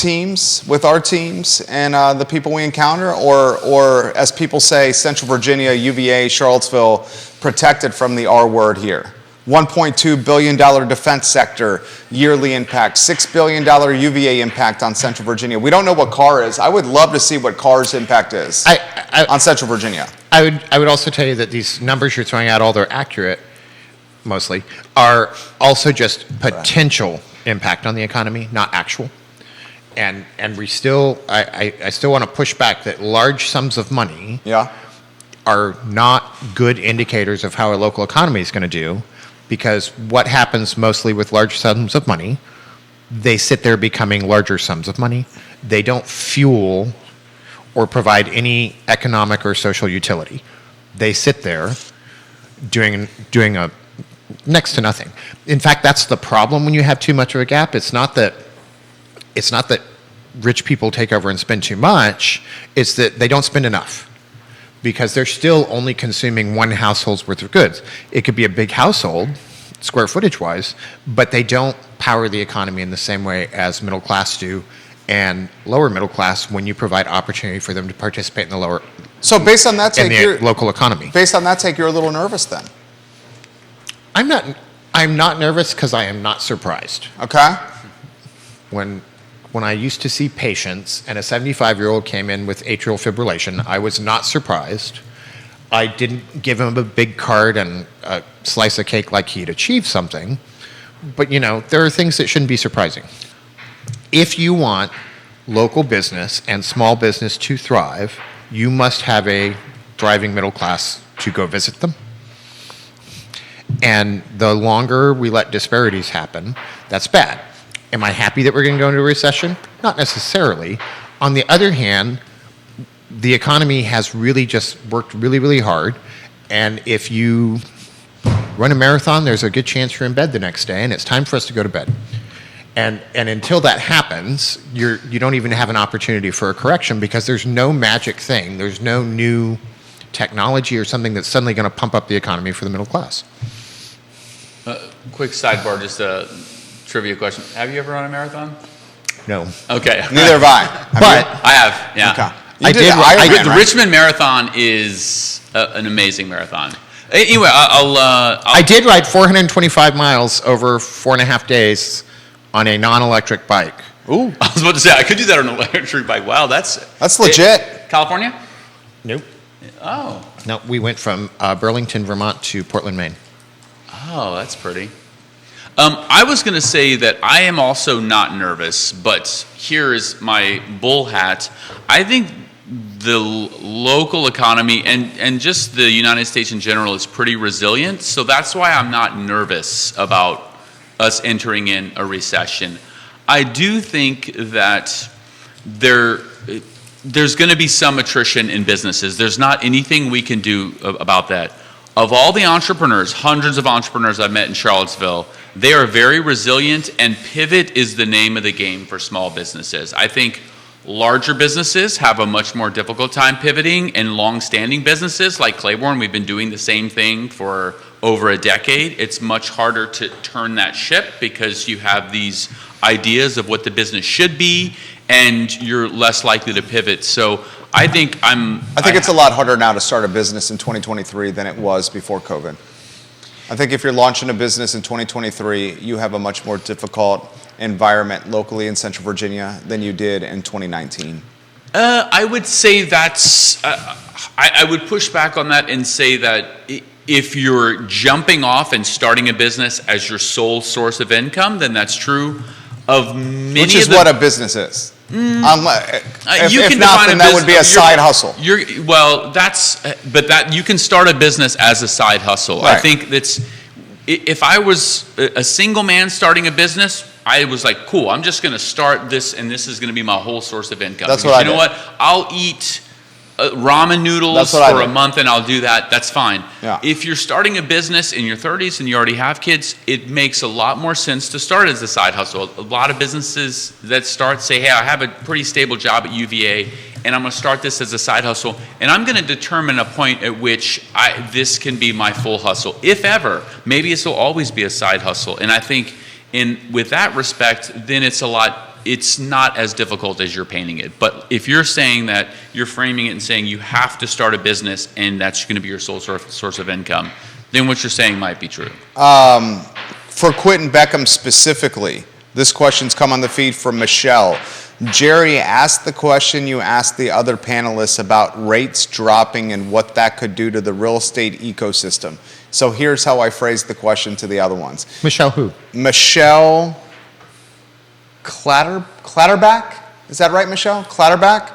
our teams and the people we encounter, or as people say, Central Virginia, UVA, Charlottesville, protected from the R word here? $1.2 billion defense sector yearly impact, $6 billion UVA impact on Central Virginia. We don't know what CAR is. I would love to see what CAR's impact is on Central Virginia. I would also tell you that these numbers you're throwing out, although accurate, mostly, are also just potential impact on the economy, not actual. And we still, I still want to push back that large sums of money are not good indicators of how a local economy is going to do, because what happens mostly with large sums of money, they sit there becoming larger sums of money. They don't fuel or provide any economic or social utility. They sit there doing a next to nothing. In fact, that's the problem when you have too much of a gap. It's not that rich people take over and spend too much, it's that they don't spend enough, because they're still only consuming one household's worth of goods. It could be a big household, square footage wise, but they don't power the economy in the same way as middle class do, and lower middle class, when you provide opportunity for them to participate in the lower. So based on that take, in the local economy. Based on that take, you're a little nervous then. I'm not nervous because I am not surprised. Okay. When I used to see patients and a 75-year-old came in with atrial fibrillation, I was not surprised. I didn't give him a big card and a slice of cake like he'd achieved something. But, there are things that shouldn't be surprising. If you want local business and small business to thrive, you must have a thriving middle class to go visit them. And the longer we let disparities happen, that's bad. Am I happy that we're going to go into a recession? Not necessarily. On the other hand, the economy has really just worked really, really hard. And if you run a marathon, there's a good chance you're in bed the next day, and it's time for us to go to bed. And until that happens, you don't even have an opportunity for a correction, because there's no magic thing. There's no new technology or something that's suddenly going to pump up the economy for the middle class. Quick sidebar, just a trivia question. Have you ever run a marathon? No. Okay. Neither have I. I have, yeah. Okay. The Richmond Marathon is an amazing marathon. Anyway, I did ride 425 miles over 4.5 days on a non-electric bike. Ooh. I was about to say, I could do that on an electric bike. Wow, that's legit. California? Nope. Oh. No, we went from Burlington, Vermont to Portland, Maine. Oh, that's pretty. I was going to say that I am also not nervous, but here is my bull hat. I think the local economy and just the United States in general is pretty resilient, so that's why I'm not nervous about us entering in a recession. I do think that there's going to be some attrition in businesses. There's not anything we can do about that. Of all the entrepreneurs, hundreds of entrepreneurs I've met in Charlottesville, they are very resilient, and pivot is the name of the game for small businesses. I think larger businesses have a much more difficult time pivoting, and long-standing businesses like Clayborne, we've been doing the same thing for over a decade. It's much harder to turn that ship because you have these ideas of what the business should be, and you're less likely to pivot. So I think it's a lot harder now to start a business in 2023 than it was before COVID. I think if you're launching a business in 2023, you have a much more difficult environment locally in Central Virginia than you did in 2019. I would say that's, I would push back on that and say that if you're jumping off and starting a business as your sole source of income, then that's true of many. Which is what a business is. If not, then that would be a side hustle. But you can start a business as a side hustle. Right. I think if I was a single man starting a business, I was like, cool, I'm just going to start this, and this is going to be my whole source of income. That's what I did. You know what? I'll eat ramen noodles for a month, and I'll do that. That's fine. Yeah. If you're starting a business in your 30s and you already have kids, it makes a lot more sense to start as a side hustle. A lot of businesses that start say, hey, I have a pretty stable job at UVA, and I'm going to start this as a side hustle, and I'm going to determine a point at which this can be my full hustle, if ever. Maybe this will always be a side hustle, and I think with that respect, then it's not as difficult as you're painting it. But if you're saying that, you're framing it and saying you have to start a business and that's going to be your sole source of income, then what you're saying might be true. For Quinton Beckham specifically, this question's come on the feed from Michelle. Jerry asked the question you asked the other panelists about rates dropping and what that could do to the real estate ecosystem. So here's how I phrased the question to the other ones. Michelle who? Michelle Clatterback? Is that right, Michelle? Clatterback?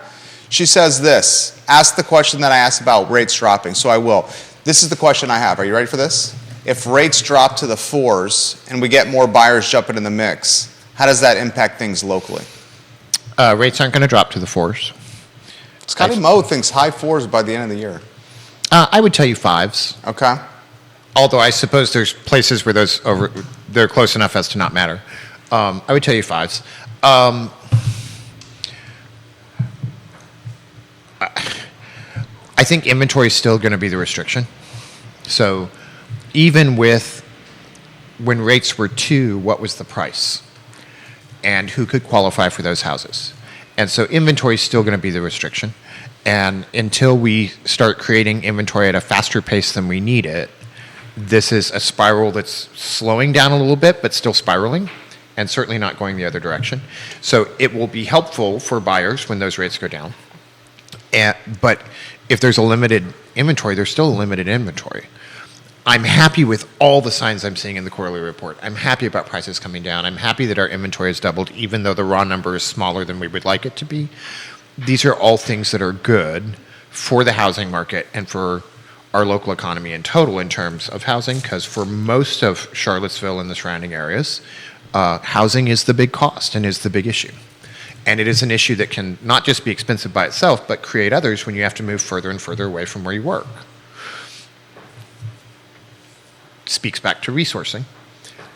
She says this, ask the question that I asked about rates dropping, so I will. This is the question I have. Are you ready for this? If rates drop to the 4s and we get more buyers jumping in the mix, how does that impact things locally? Rates aren't going to drop to the 4s. Scotty Moe thinks high 4s by the end of the year. I would tell you 5s. Okay. Although I suppose there's places where they're close enough as to not matter. I would tell you 5s. I think inventory is still going to be the restriction. So even when rates were 2, what was the price? And who could qualify for those houses? And so inventory is still going to be the restriction. And until we start creating inventory at a faster pace than we need it, this is a spiral that's slowing down a little bit, but still spiraling, and certainly not going the other direction. So it will be helpful for buyers when those rates go down. But if there's a limited inventory, there's still a limited inventory. I'm happy with all the signs I'm seeing in the quarterly report. I'm happy about prices coming down. I'm happy that our inventory has doubled, even though the raw number is smaller than we would like it to be. These are all things that are good for the housing market and for our local economy in total in terms of housing, because for most of Charlottesville and the surrounding areas, housing is the big cost and is the big issue. And it is an issue that can not just be expensive by itself, but create others when you have to move further and further away from where you work. Speaks back to resourcing.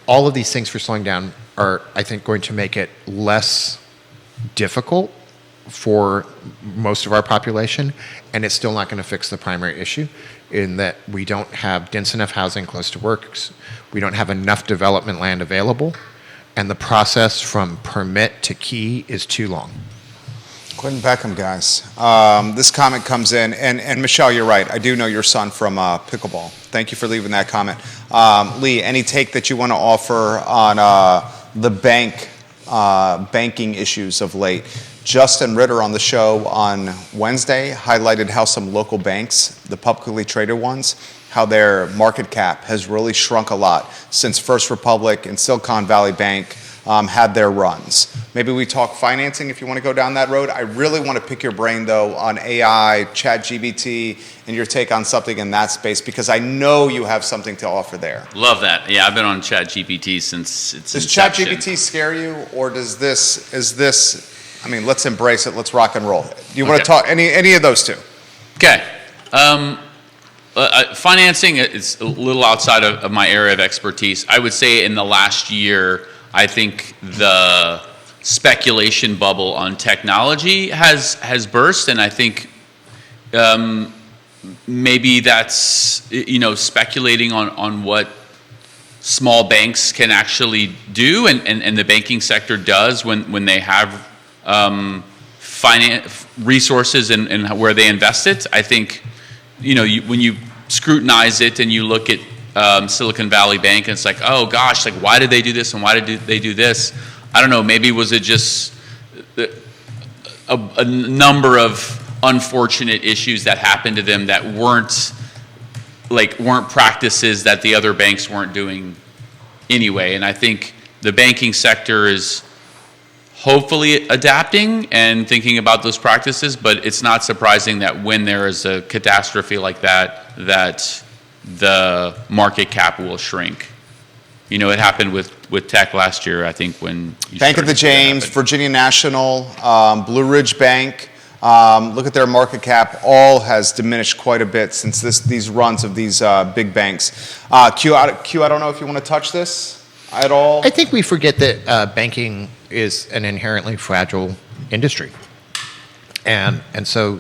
All of these things for slowing down are, I think, going to make it less difficult for most of our population, and it's still not going to fix the primary issue in that we don't have dense enough housing close to works, we don't have enough development land available, and the process from permit to key is too long. Quinton Beckham, guys. This comment comes in, and Michelle, you're right. I do know your son from pickleball. Thank you for leaving that comment. Lee, any take that you want to offer on the banking issues of late? Justin Ritter on the show on Wednesday highlighted how some local banks, the publicly traded ones, how their market cap has really shrunk a lot since First Republic and Silicon Valley Bank had their runs. Maybe we talk financing if you want to go down that road. I really want to pick your brain, though, on AI, ChatGPT, and your take on something in that space, because I know you have something to offer there. Love that. Yeah, I've been on ChatGPT since its inception. Does ChatGPT scare you, or is this, I mean, let's embrace it, let's rock and roll. Do you want to talk, any of those two? Okay. Financing is a little outside of my area of expertise. I would say in the last year, I think the speculation bubble on technology has burst, and I think maybe that's speculating on what small banks can actually do, and the banking sector does when they have finance resources and where they invest it. I think when you scrutinize it and you look at Silicon Valley Bank, and it's like, oh gosh, like why did they do this and why did they do this? I don't know, maybe was it just a number of unfortunate issues that happened to them that weren't practices that the other banks weren't doing anyway. And I think the banking sector is hopefully adapting and thinking about those practices, but it's not surprising that when there is a catastrophe like that the market cap will shrink. It happened with tech last year, I think, when Bank of the James, Virginia National, Blue Ridge Bank, look at their market cap, all has diminished quite a bit since these runs of these big banks. Q, I don't know if you want to touch this at all. I think we forget that banking is an inherently fragile industry. And so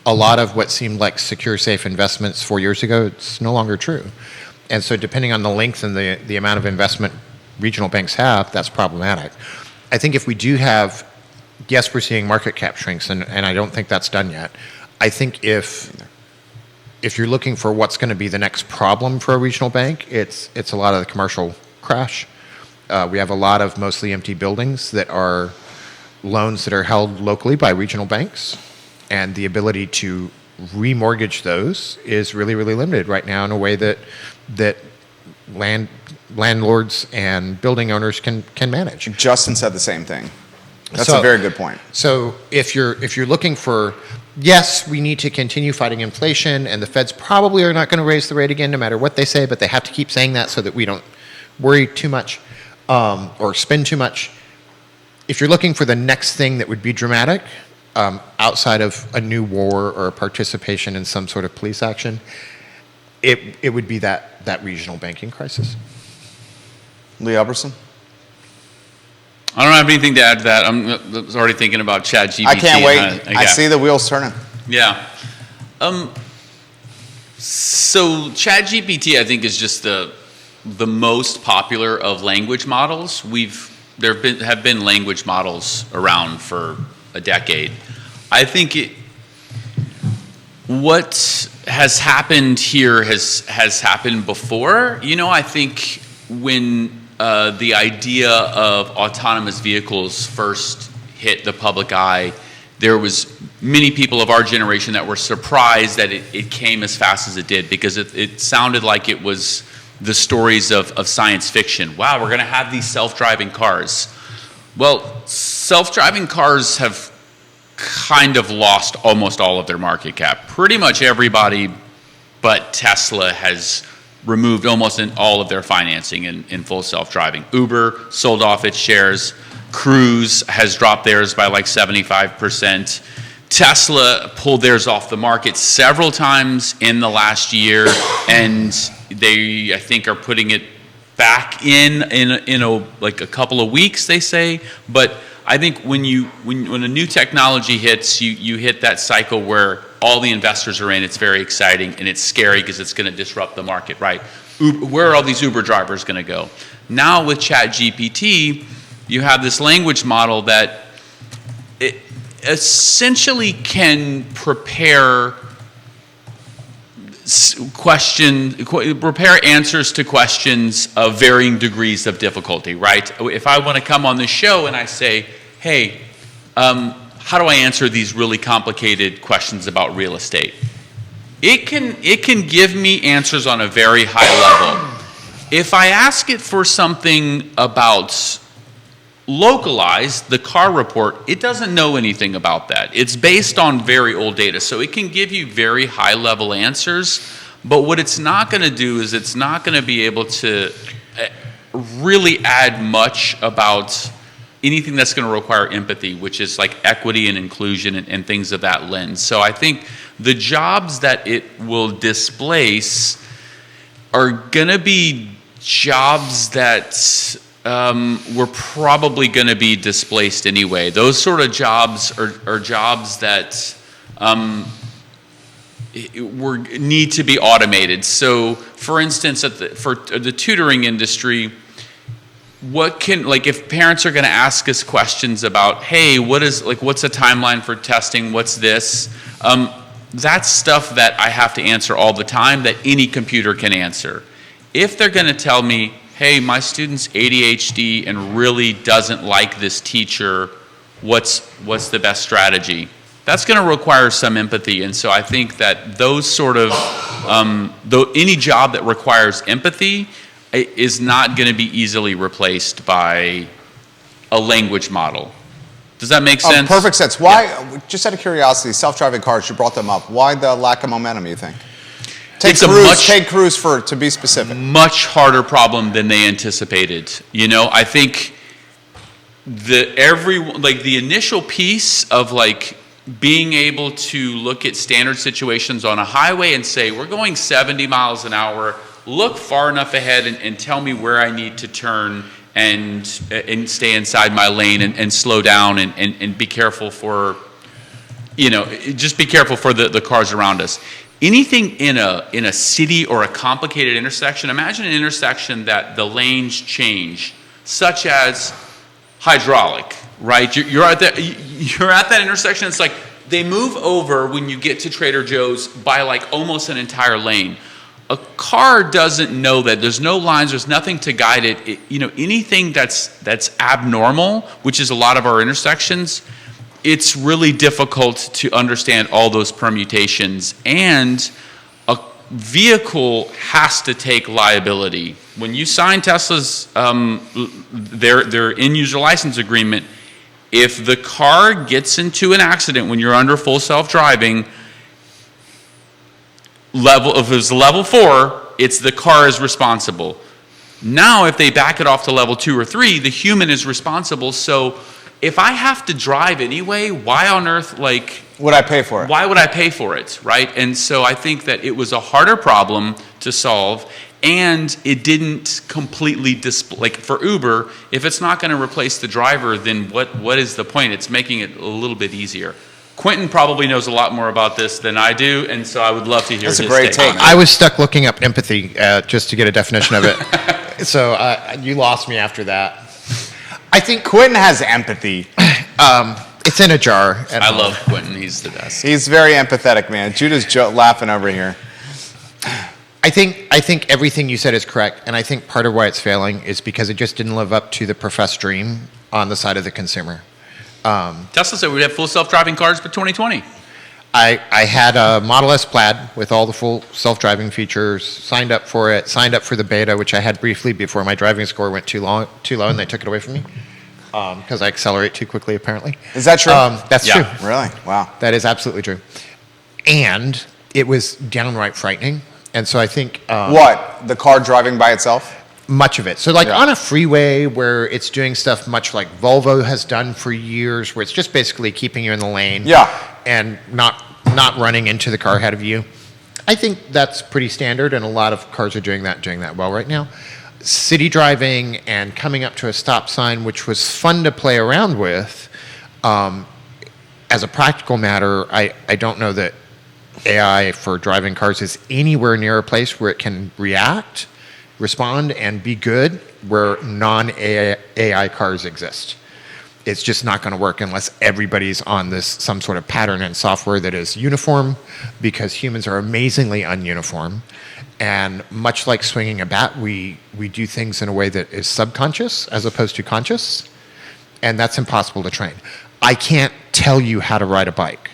a lot of what seemed like secure, safe investments 4 years ago, it's no longer true. And so depending on the length and the amount of investment regional banks have, that's problematic. I think if we do have, yes, we're seeing market cap shrinks, and I don't think that's done yet. I think if you're looking for what's going to be the next problem for a regional bank, it's a lot of the commercial crash. We have a lot of mostly empty buildings that are loans that are held locally by regional banks, and the ability to remortgage those is really, really limited right now in a way that landlords and building owners can manage. Justin said the same thing. That's So- a very good point. So if you're looking for, yes, we need to continue fighting inflation, and the Feds probably are not going to raise the rate again no matter what they say, but they have to keep saying that so that we don't worry too much or spend too much. If you're looking for the next thing that would be dramatic, outside of a new war or a participation in some sort of police action, it would be that regional banking crisis. Lee Elberson? I don't have anything to add to that. I'm already thinking about ChatGPT. I can't wait. Yeah. I see the wheels turning. Yeah. So ChatGPT, I think, is just the most popular of language models. There have been language models around for a decade. I think what has happened here has happened before. I think when the idea of autonomous vehicles first hit the public eye, there was many people of our generation that were surprised that it came as fast as it did, because it sounded like it was the stories of science fiction. Wow, we're going to have these self-driving cars. Well, self-driving cars have kind of lost almost all of their market cap. Pretty much everybody but Tesla has removed almost all of their financing in full self-driving. Uber sold off its shares. Cruise has dropped theirs by like 75%. Tesla pulled theirs off the market several times in the last year, and they, I think, are putting it back in like a couple of weeks, they say. But I think when a new technology hits, you hit that cycle where all the investors are in. It's very exciting, and it's scary because it's going to disrupt the market, right? Where are all these Uber drivers going to go? Now with ChatGPT, you have this language model that it essentially can prepare answers to questions of varying degrees of difficulty, right? If I want to come on this show and I say, hey, how do I answer these really complicated questions about real estate? It can give me answers on a very high level. If I ask it for something about localized, the car report, it doesn't know anything about that. It's based on very old data, so it can give you very high level answers, but what it's not going to do is it's not going to be able to really add much about anything that's going to require empathy, which is like equity and inclusion and things of that lens. So I think the jobs that it will displace are going to be jobs that were probably going to be displaced anyway. Those sort of jobs are jobs that need to be automated. So, for instance, for the tutoring industry, if parents are going to ask us questions about, hey, what's a timeline for testing? What's this? That's stuff that I have to answer all the time that any computer can answer. If they're going to tell me, hey, my student's ADHD and really doesn't like this teacher, what's the best strategy? That's going to require some empathy. And so I think that those sort of, any job that requires empathy is not going to be easily replaced by a language model. Does that make sense? Perfect sense. Why, just out of curiosity, self-driving cars, you brought them up. Why the lack of momentum, you think? Take Cruise to be specific. Much harder problem than they anticipated. I think the initial piece of being able to look at standard situations on a highway and say, we're going 70 miles an hour, look far enough ahead and tell me where I need to turn and stay inside my lane and slow down and be careful for just be careful for the cars around us. Anything in a city or a complicated intersection, imagine an intersection that the lanes change, such as hydraulic, right? You're at that intersection. It's like they move over when you get to Trader Joe's by like almost an entire lane. A car doesn't know that. There's no lines. There's nothing to guide it. Anything that's abnormal, which is a lot of our intersections, it's really difficult to understand all those permutations. And a vehicle has to take liability. When you sign Tesla's their end-user license agreement, if the car gets into an accident when you're under full self-driving, if it's level 4, it's the car is responsible. Now, if they back it off to level 2 or 3, the human is responsible. So if I have to drive anyway, why on earth, would I pay for it? Why would I pay for it, right? And so I think that it was a harder problem to solve, and it didn't completely for Uber, if it's not going to replace the driver, then what is the point? It's making it a little bit easier. Quinton probably knows a lot more about this than I do, and so I would love to hear his take. That's a great take. I was stuck looking up empathy just to get a definition of it. So you lost me after that. I think Quinton has empathy. It's in a jar. I love Quinton. He's the best. He's very empathetic, man. Judah's laughing over here. I think everything you said is correct, and I think part of why it's failing is because it just didn't live up to the professed dream on the side of the consumer. Tesla said we'd have full self-driving cars by 2020. I had a Model S Plaid with all the full self-driving features, signed up for it, signed up for the beta, which I had briefly before my driving score went too low, and they took it away from me because I accelerate too quickly, apparently. Is that true? That's true. Really? Wow. That is absolutely true. And it was downright frightening. And so I think... what? The car driving by itself? Much of it. So on a freeway where it's doing stuff much like Volvo has done for years, where it's just basically keeping you in the lane and not running into the car ahead of you. I think that's pretty standard, and a lot of cars are doing that well right now. City driving and coming up to a stop sign, which was fun to play around with, as a practical matter, I don't know that AI for driving cars is anywhere near a place where it can respond and be good where non-AI cars exist. It's just not going to work unless everybody's on some sort of pattern and software that is uniform, because humans are amazingly ununiform. And much like swinging a bat, we do things in a way that is subconscious as opposed to conscious, and that's impossible to train. I can't tell you how to ride a bike.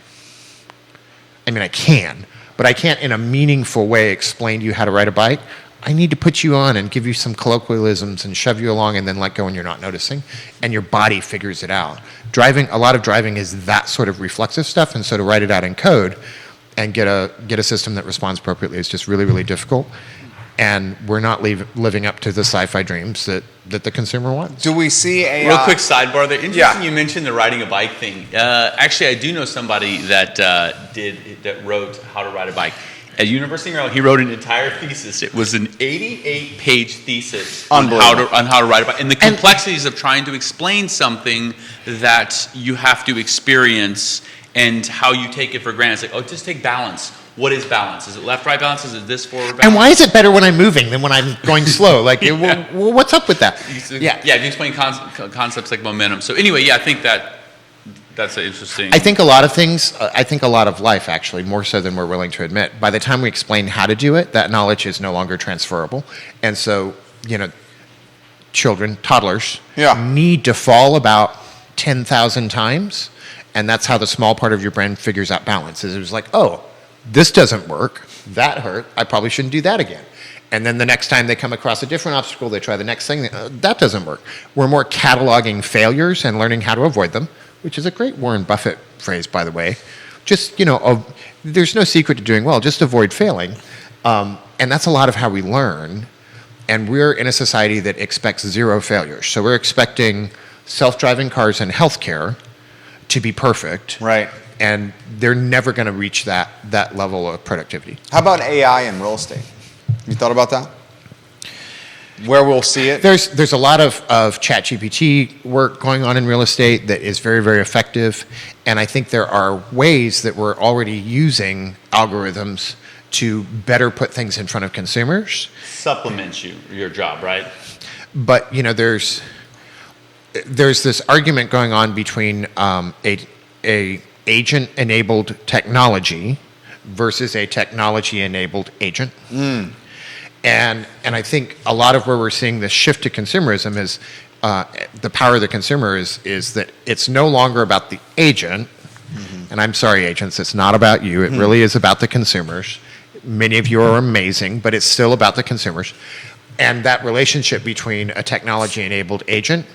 I mean, I can, but I can't in a meaningful way explain to you how to ride a bike. I need to put you on and give you some colloquialisms and shove you along and then let go when you're not noticing, and your body figures it out. A lot of driving is that sort of reflexive stuff, and so to write it out in code and get a system that responds appropriately is just really, really difficult. And we're not living up to the sci-fi dreams that the consumer wants. Do we see AI? Real quick sidebar there. Interesting you mentioned the riding a bike thing. Actually, I do know somebody that wrote How to Ride a Bike. At University of Maryland, he wrote an entire thesis. It was an 88-page thesis on how to ride a bike, and the complexities of trying to explain something that you have to experience and how you take it for granted. It's like, just take balance. What is balance? Is it left-right balance? Is it this forward balance? And why is it better when I'm moving than when I'm going slow? What's up with that? Yeah, you explain concepts like momentum. So anyway, I think that's interesting. I think a lot of things, I think a lot of life, actually, more so than we're willing to admit. By the time we explain how to do it, that knowledge is no longer transferable. And so, toddlers, need to fall about 10,000 times, and that's how the small part of your brain figures out balance. It was like, this doesn't work, that hurt, I probably shouldn't do that again. And then the next time they come across a different obstacle, they try the next thing, that doesn't work. We're more cataloging failures and learning how to avoid them, which is a great Warren Buffett phrase, by the way. Just, there's no secret to doing well, just avoid failing. And that's a lot of how we learn. And we're in a society that expects zero failures. So we're expecting self-driving cars and healthcare to be perfect. Right. And they're never going to reach that level of productivity. How about AI in real estate? You thought about that? where we'll see it? There's a lot of ChatGPT work going on in real estate that is very, very effective. And I think there are ways that we're already using algorithms to better put things in front of consumers. Supplements your job, right? But, there's this argument going on between a agent-enabled technology versus a technology-enabled agent. And I think a lot of where we're seeing this shift to consumerism is the power of the consumer is that it's no longer about the agent. And I'm sorry, agents, it's not about you. It really is about the consumers. Many of you are amazing, but it's still about the consumers. And that relationship between a technology-enabled agent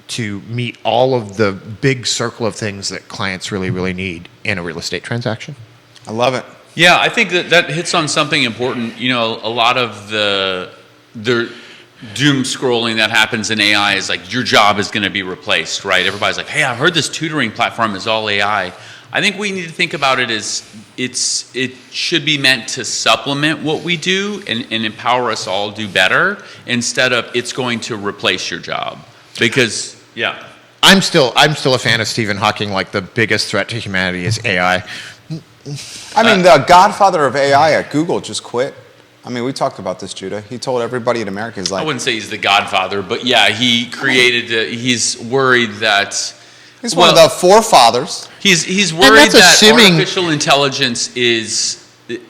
to meet all of the big circle of things that clients really, really need in a real estate transaction. I love it. Yeah, I think that hits on something important. A lot of the doom scrolling that happens in AI is like your job is going to be replaced, right? Everybody's like, hey, I heard this tutoring platform is all AI. I think we need to think about it as it should be meant to supplement what we do and empower us all to do better instead of it's going to replace your job. Because, yeah. I'm still a fan of Stephen Hawking, like the biggest threat to humanity is AI. The godfather of AI at Google just quit. We talked about this, Judah. He told everybody in America, he's like... I wouldn't say he's the godfather, but yeah, he created, he's worried that... He's one of the forefathers. He's worried that artificial intelligence is...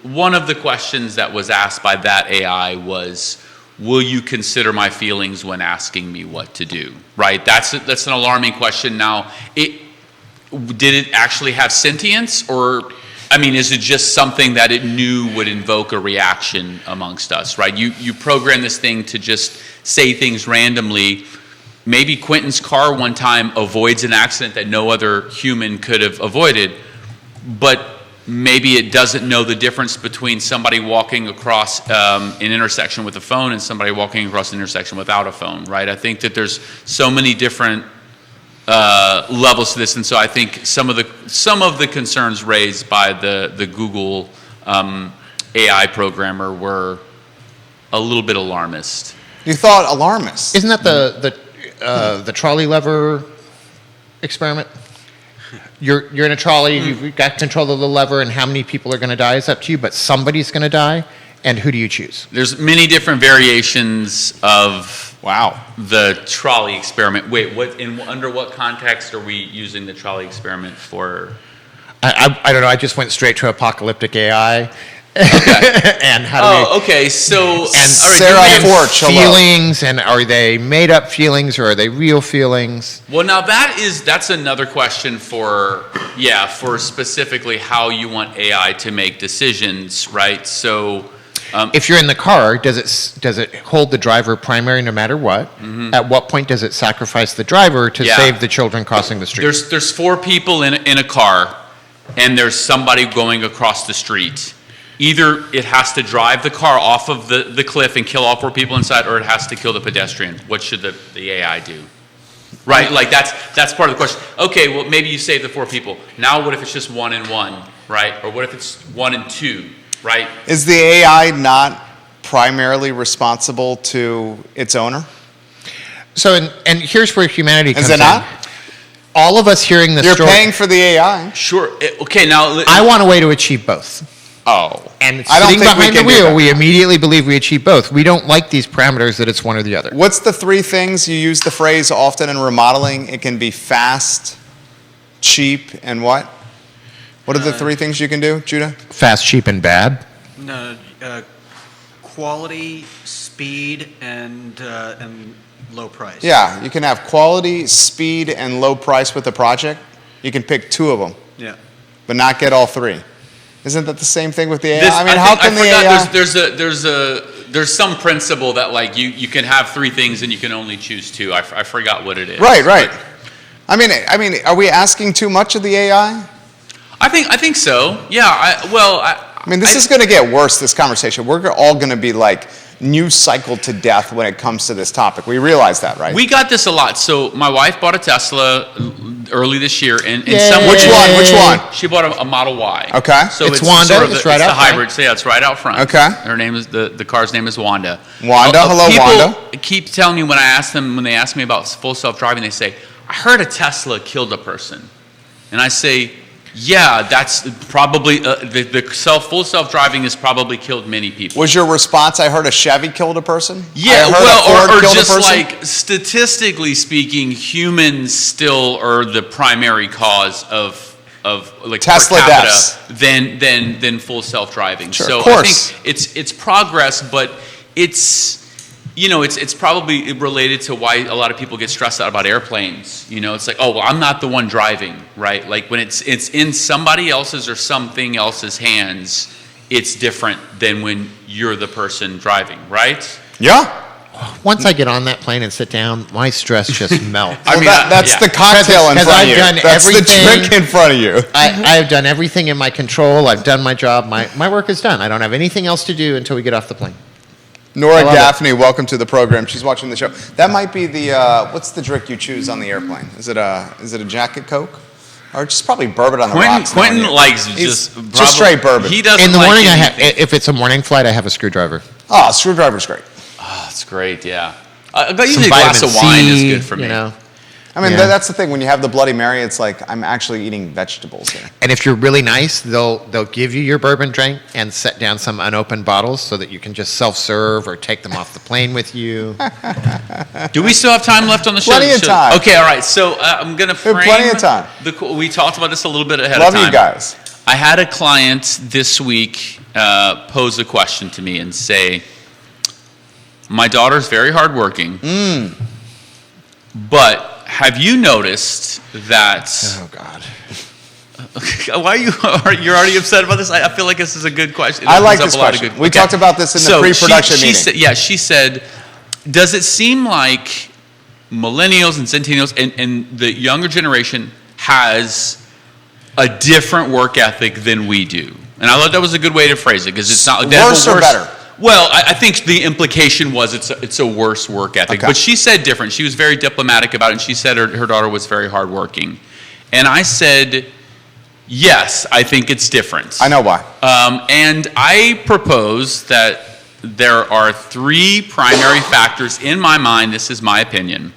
One of the questions that was asked by that AI was, will you consider my feelings when asking me what to do? Right? That's an alarming question. Now, did it actually have sentience, or... is it just something that it knew would invoke a reaction amongst us, right? You program this thing to just say things randomly. Maybe Quinton's car one time avoids an accident that no other human could have avoided, but maybe it doesn't know the difference between somebody walking across an intersection with a phone and somebody walking across an intersection without a phone, right? I think that there's so many different levels to this, and so I think some of the concerns raised by the Google AI programmer were a little bit alarmist. You thought alarmist? Isn't that the trolley lever experiment? You're in a trolley, you've got control of the lever, and how many people are going to die is up to you, but somebody's going to die, and who do you choose? There's many different variations of the trolley experiment. Wait, under what context are we using the trolley experiment for? I don't know. I just went straight to apocalyptic AI. Okay. And how do okay. So and Sarah Forge, feelings, and are they made up feelings or are they real feelings? Well, now that's another question for specifically how you want AI to make decisions, right? So. If you're in the car, does it hold the driver primary no matter what? At what point does it sacrifice the driver to save the children crossing the street? There's four people in a car, and there's somebody going across the street. Either it has to drive the car off of the cliff and kill all four people inside, or it has to kill the pedestrian. What should the AI do? Right, like that's part of the question. Okay, well maybe you save the four people. Now what if it's just 1 and 1, right? Or what if it's 1 and 2? Right. Is the AI not primarily responsible to its owner? So, and here's where humanity comes in. Is it not? All of us hearing this You're story... paying for the AI. Sure. Okay, now... I want a way to achieve both. Oh. And I don't sitting think we behind can the do wheel, that. we immediately believe we achieve both. We don't like these parameters that it's one or the other. What's the 3 things you use the phrase often in remodeling? It can be fast, cheap, and what? What are the 3 things you can do, Judah? Fast, cheap, and bad? No, quality, speed, and low price. Yeah, you can have quality, speed, and low price with a project. You can pick 2 of them, Yeah. but not get all 3. Isn't that the same thing with the AI? There's some principle that like you can have 3 things and you can only choose 2. I forgot what it is. Right. But, are we asking too much of the AI? I think so. Yeah. This is going to get worse, this conversation. We're all going to be like news cycled to death when it comes to this topic. We realize that, right? We got this a lot. So my wife bought a Tesla early this year, and Yay. someone, Which one? She bought a Model Y. Okay. So It's Wanda. Sort of It's the, right it's out the front. hybrid. So yeah, it's right out front. Okay. Her name is the car's name is Wanda. Wanda. Hello, people Wanda. keep telling me when they ask me about full self-driving, they say, "I heard a Tesla killed a person," and I say, "Yeah, that's probably full self-driving has probably killed many people." Was your response, I heard a Chevy killed a person? Yeah, I heard a Ford or killed a just person? like statistically speaking, humans still are the primary cause of like Tesla per capita deaths. than full self-driving. Sure, So of course. I think it's progress, but it's probably related to why a lot of people get stressed out about airplanes. It's like, oh, well, I'm not the one driving, right? Like when it's in somebody else's or something else's hands, it's different than when you're the person driving, right? Yeah. Once I get on that plane and sit down, my stress just melts. I mean, that's yeah. the cocktail in Because front I've of you. done That's the everything. drink in front of you. I've done everything in my control. I've done my job. My work is done. I don't have anything else to do until we get off the plane. Nora I love Gaffney, welcome to the program. She's watching the show. That might be the what's the drink you choose on the airplane? Is it a Jacket Coke? Or just probably bourbon on the rocks. Quentin knowing you. likes He's just straight bourbon. He doesn't In the like morning, anything. if it's a morning flight, I have a screwdriver. Oh, screwdriver's great. Oh, that's great. Yeah. Usually Some a glass of vitamin wine C, is good for me. You know. I mean, Yeah. that's the thing. When you have the Bloody Mary, it's like I'm actually eating vegetables here. And if you're really nice, they'll give you your bourbon drink and set down some unopened bottles so that you can just self-serve or take them off the plane with you. Do we still have time left on the show? Plenty of time. Okay, all right. So I'm going to frame. have plenty of time. We talked about this a little bit ahead Love of time. you guys. I had a client this week pose a question to me and say, my daughter's very hardworking, but have you noticed that... Oh God. Why are you're already upset about this? I feel like this is a good question. It I like opens this up a lot of question. good- We okay. talked about this in the So pre-production she meeting. she said, does it seem like millennials and centennials and the younger generation has a different work ethic than we do? And I thought that was a good way to phrase it because it's not like they have a Worse or better? Well, I think the implication was it's a worse work ethic. Okay. But she said different. She was very diplomatic about it, and she said her daughter was very hardworking. And I said, yes, I think it's different. I know why. And I propose that there are three primary factors in my mind. This is my opinion.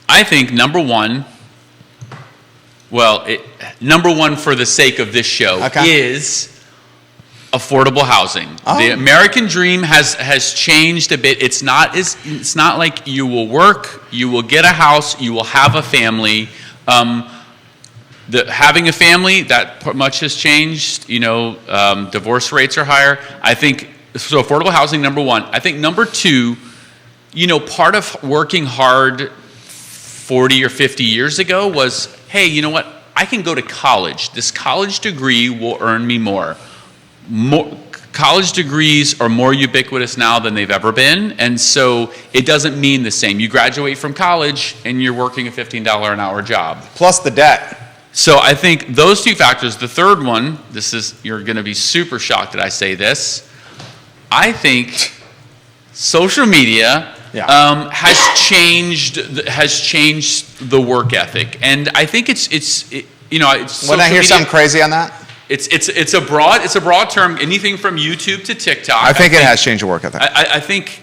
I think number one for the sake of this show is affordable housing. Oh. The American dream has changed a bit. It's not like you will work, you will get a house, you will have a family. Having a family, that much has changed. Divorce rates are higher. I think so. Affordable housing, number one. I think number two, part of working hard 40 or 50 years ago was, hey, you know what? I can go to college. This college degree will earn me more. College degrees are more ubiquitous now than they've ever been, and so it doesn't mean the same. You graduate from college and you're working a $15 an hour job. Plus the debt. So I think those two factors. The third one, you're going to be super shocked that I say this. I think social media has changed the work ethic, and I think it's When I hear media, something crazy on that, it's a broad term. Anything from YouTube to TikTok. I think it has changed the work ethic. I think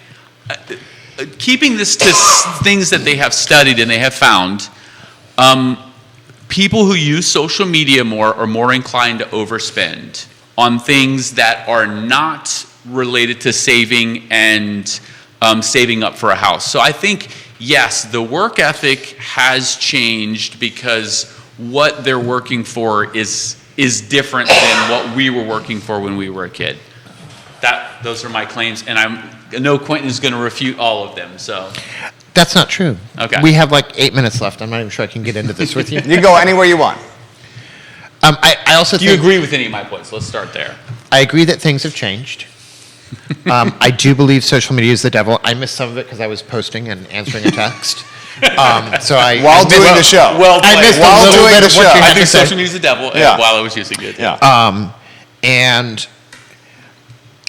keeping this to things that they have studied and they have found, people who use social media more are more inclined to overspend on things that are not related to saving and saving up for a house. So I think, yes, the work ethic has changed because what they're working for is different than what we were working for when we were a kid. Those are my claims, and I know Quinton is going to refute all of them. So That's not true. Okay. We have like 8 minutes left. I'm not even sure I can get into this with you. You can go anywhere you want. I also do you think agree with any of my points? Let's start there. I agree that things have changed. I do believe social media is the devil. I missed some of it because I was posting and answering a text. While doing the show. Well I missed While a little doing bit the of what show. you I had to think say. social media is the devil Yeah. while I was using it. Yeah. And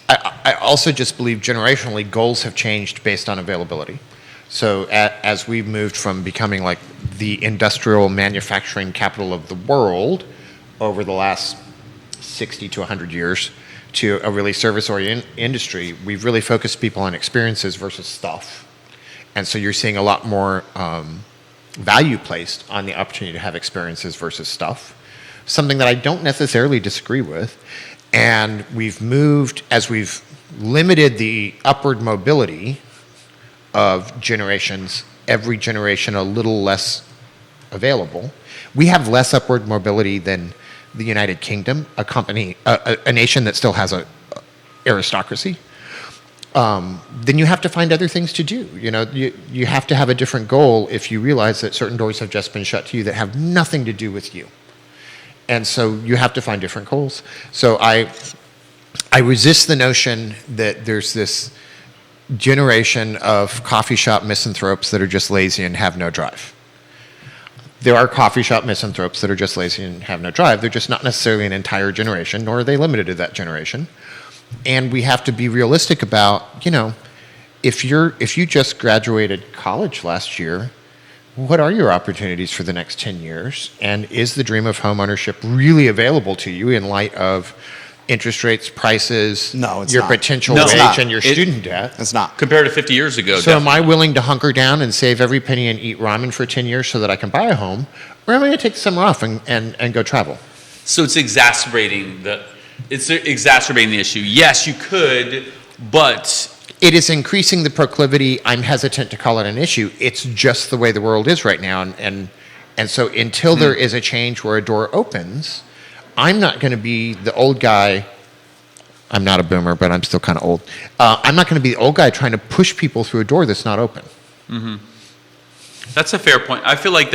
I also just believe generationally goals have changed based on availability. So as we've moved from becoming like the industrial manufacturing capital of the world over the last 60 to 100 years to a really service-oriented industry, we've really focused people on experiences versus stuff. And so you're seeing a lot more value placed on the opportunity to have experiences versus stuff, something that I don't necessarily disagree with. And we've moved, as we've limited the upward mobility of generations, every generation a little less available. We have less upward mobility than the United Kingdom, a nation that still has a aristocracy. Then you have to find other things to do. You know, you have to have a different goal if you realize that certain doors have just been shut to you that have nothing to do with you. And so you have to find different goals. So I resist the notion that there's this generation of coffee shop misanthropes that are just lazy and have no drive. There are coffee shop misanthropes that are just lazy and have no drive. They're just not necessarily an entire generation, nor are they limited to that generation. And we have to be realistic about, you know, if you just graduated college last year, what are your opportunities for the next 10 years? And is the dream of homeownership really available to you in light of interest rates, prices, No, it's your not. potential No, it's wage, not. and your student debt? It's not. Compared to 50 years ago, So am I definitely. willing to hunker down and save every penny and eat ramen for 10 years so that I can buy a home? Or am I going to take the summer off and go travel? So it's exacerbating the issue. Yes, you could, but It is increasing the proclivity. I'm hesitant to call it an issue. It's just the way the world is right now. And so until there is a change where a door opens, I'm not going to be the old guy. I'm not a boomer, but I'm still kind of old. I'm not going to be the old guy trying to push people through a door that's not open. that's a fair point. I feel like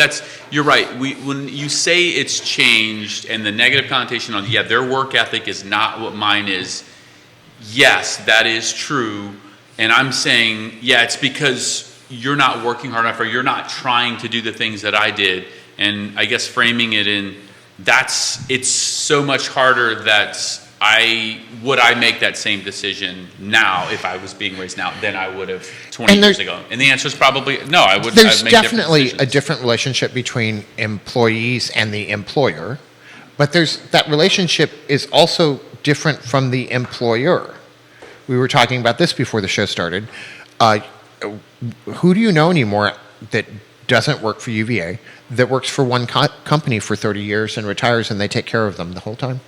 you're right. When you say it's changed and the negative connotation on, their work ethic is not what mine is, yes, that is true. And I'm saying, it's because you're not working hard enough or you're not trying to do the things that I did. And I guess framing it in, it's so much harder that would I make that same decision now if I was being raised now than I would have 20 years ago? And the answer is probably no, I would. There's I'd make definitely different a different relationship between employees and the employer, but that relationship is also different from the employer. We were talking about this before the show started. Who do you know anymore that doesn't work for UVA, that works for one company for 30 years and retires and they take care of them the whole time?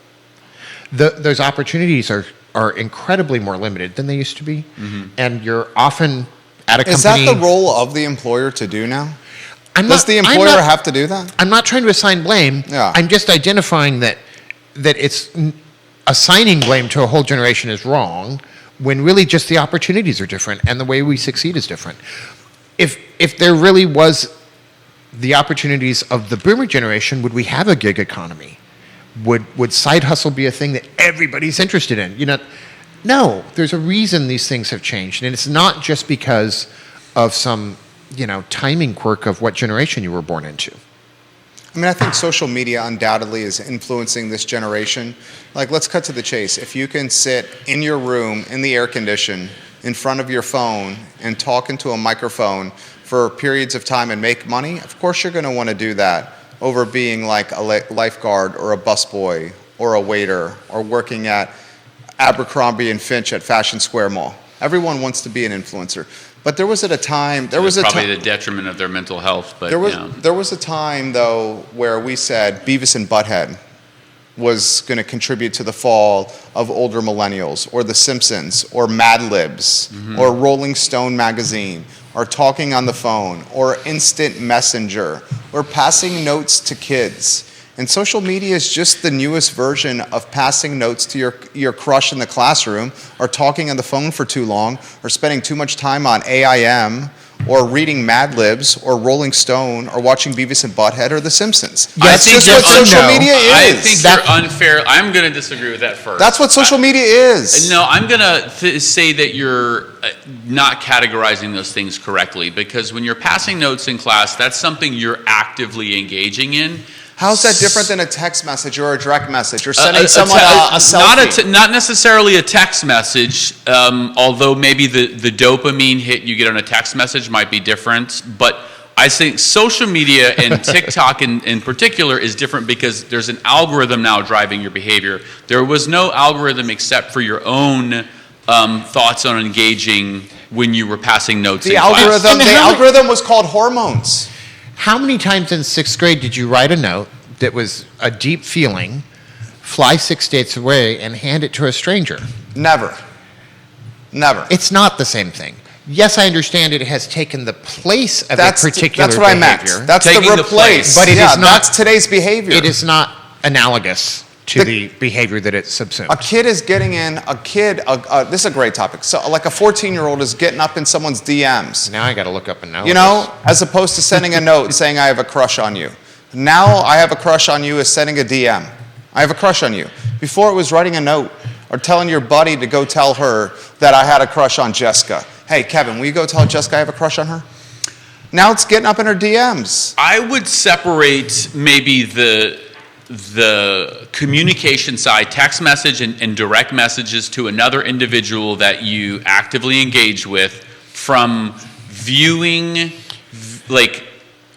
Those opportunities are incredibly more limited than they used to be. And you're often at a company. Is that the role of the employer to do now? Does the employer have to do that? I'm not trying to assign blame. Yeah. I'm just identifying that it's assigning blame to a whole generation is wrong when really just the opportunities are different and the way we succeed is different. If there really was the opportunities of the boomer generation, would we have a gig economy? Would side hustle be a thing that everybody's interested in? You know, no. There's a reason these things have changed, and it's not just because of some, timing quirk of what generation you were born into. I mean, I think social media undoubtedly is influencing this generation. Like, let's cut to the chase. If you can sit in your room in the air condition in front of your phone and talk into a microphone for periods of time and make money, of course you're going to want to do that over being like a lifeguard or a busboy or a waiter or working at Abercrombie and Finch at Fashion Square Mall. Everyone wants to be an influencer. But there was at a time, probably the detriment of their mental health. But there was a time though where we said Beavis and Butthead was going to contribute to the fall of older millennials, or The Simpsons, or Mad Libs, or Rolling Stone magazine, or talking on the phone, or instant messenger, or passing notes to kids. And social media is just the newest version of passing notes to your crush in the classroom, or talking on the phone for too long, or spending too much time on AIM, or reading Mad Libs, or Rolling Stone, or watching Beavis and Butthead, or The Simpsons. That's just what social media is. I think you're unfair. I'm going to disagree with that first. That's what social media is. No, I'm going to say that you're not categorizing those things correctly, because when you're passing notes in class, that's something you're actively engaging in. How's that different than a text message or a direct message or sending someone a selfie? Not necessarily a text message, although maybe the dopamine hit you get on a text message might be different. But I think social media and TikTok in particular is different because there's an algorithm now driving your behavior. There was no algorithm except for your own thoughts on engaging when you were passing notes in class. The algorithm was called hormones. How many times in 6th grade did you write a note that was a deep feeling, fly 6 states away, and hand it to a stranger? Never. It's not the same thing. Yes, I understand it has taken the place of a particular That's what behavior. I meant. That's Taking the the place. But it is not. That's not today's behavior. It is not analogous to the behavior that it subsumes. A kid is getting in. This is a great topic. So, like a 14-year-old is getting up in someone's DMs. Now I got to look up and know. You know, as opposed to sending a note saying I have a crush on you. Now I have a crush on you is sending a DM. I have a crush on you. Before it was writing a note or telling your buddy to go tell her that I had a crush on Jessica. Hey, Kevin, will you go tell Jessica I have a crush on her? Now it's getting up in her DMs. I would separate maybe the communication side, text message and direct messages to another individual that you actively engage with, from viewing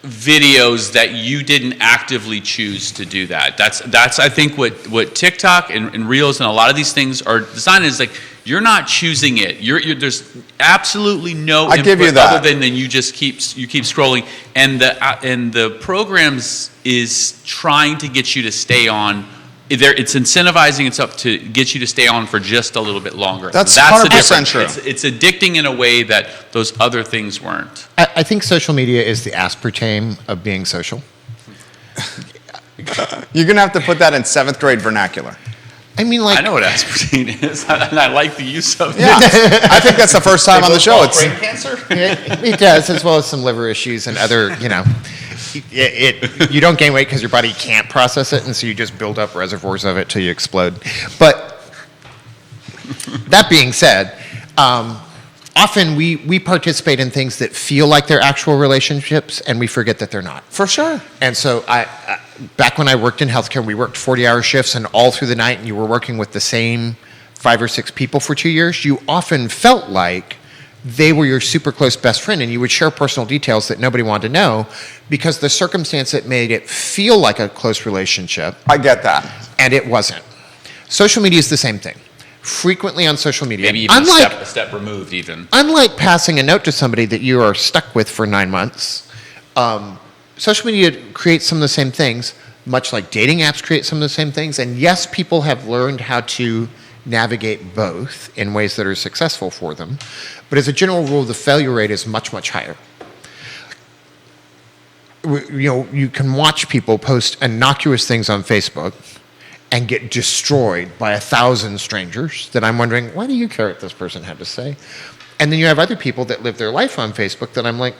videos that you didn't actively choose to do that. That's I think what TikTok and Reels and a lot of these things are designed is like, you're not choosing it. There's absolutely no input other than you just keep scrolling, and the programs is trying to get you to stay on. It's incentivizing itself to get you to stay on for just a little bit longer. That's the 100% difference. true. It's addicting in a way that those other things weren't. I think social media is the aspartame of being social. You're going to have to put that in 7th grade vernacular. I mean, like, I know what aspartame is, and I like the use of it. Yeah, I think that's the first time on the show. Brain cancer? it does, as well as some liver issues and other, you don't gain weight because your body can't process it, and so you just build up reservoirs of it till you explode. But that being said, often we participate in things that feel like they're actual relationships, and we forget that they're not. For sure. And so back when I worked in healthcare, we worked 40-hour shifts, and all through the night, and you were working with the same 5 or 6 people for 2 years, you often felt like they were your super close best friend, and you would share personal details that nobody wanted to know because the circumstance that made it feel like a close relationship. I get that. And it wasn't. Social media is the same thing. Frequently on social media, Maybe even a step removed even. Unlike passing a note to somebody that you are stuck with for 9 months, social media creates some of the same things, much like dating apps create some of the same things. And yes, people have learned how to navigate both in ways that are successful for them. But as a general rule, the failure rate is much, much higher. You can watch people post innocuous things on Facebook and get destroyed by 1,000 strangers that I'm wondering, why do you care what this person had to say? And then you have other people that live their life on Facebook that I'm like,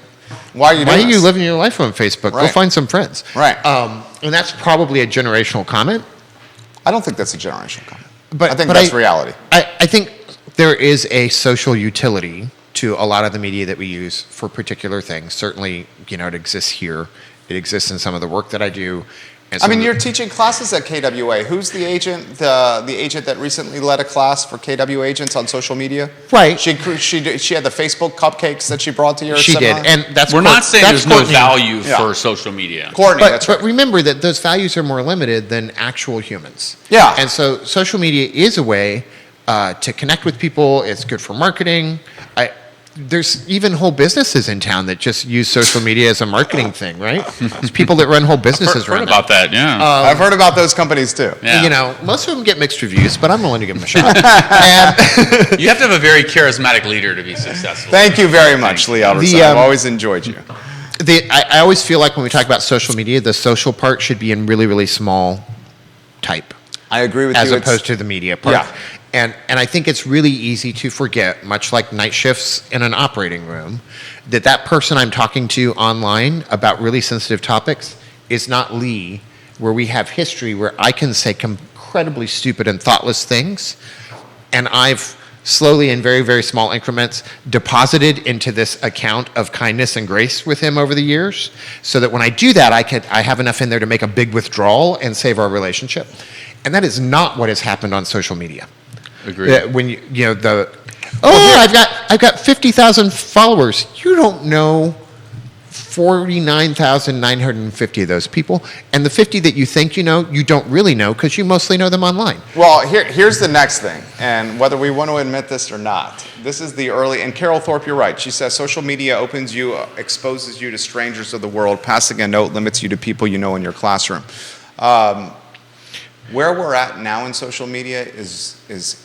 why are you living your life on Facebook? Right. Go find some friends. Right. And that's probably a generational comment. I don't think that's a generational comment. But I think that's reality. I think there is a social utility to a lot of the media that we use for particular things. Certainly, it exists here. It exists in some of the work that I do. And you're teaching classes at KWA. Who's the agent? The agent that recently led a class for KW agents on social media. Right. She had the Facebook cupcakes that she brought to your She seminar? did, and We're not saying there's no Courtney. value Yeah. for social media. Courtney, that's right. But remember that those values are more limited than actual humans. Yeah. And so social media is a way to connect with people. It's good for marketing. There's even whole businesses in town that just use social media as a marketing thing, right? There's people that run whole businesses Heard around about that, yeah. I've heard about those companies too. Yeah. Most of them get mixed reviews, but I'm willing to give them a shot. And You have to have a very charismatic leader to be successful. Thank you very much, Lee Elberson. I've always enjoyed you. I always feel like when we talk about social media, the social part should be in really, really small type. I agree with as you. opposed to the media part. Yeah. And I think it's really easy to forget, much like night shifts in an operating room, that person I'm talking to online about really sensitive topics is not Lee, where we have history where I can say incredibly stupid and thoughtless things, and I've slowly in very, very small increments, deposited into this account of kindness and grace with him over the years, so that when I do that, I have enough in there to make a big withdrawal and save our relationship. And that is not what has happened on social media. Agreed. When I've got 50,000 followers. You don't know 49,950 of those people, and the 50 that you think you know, you don't really know because you mostly know them online. Well, here's the next thing, and whether we want to admit this or not, this is the early, and Carol Thorpe, you're right. She says social media opens you, exposes you to strangers of the world. Passing a note limits you to people you know in your classroom. Where we're at now in social media is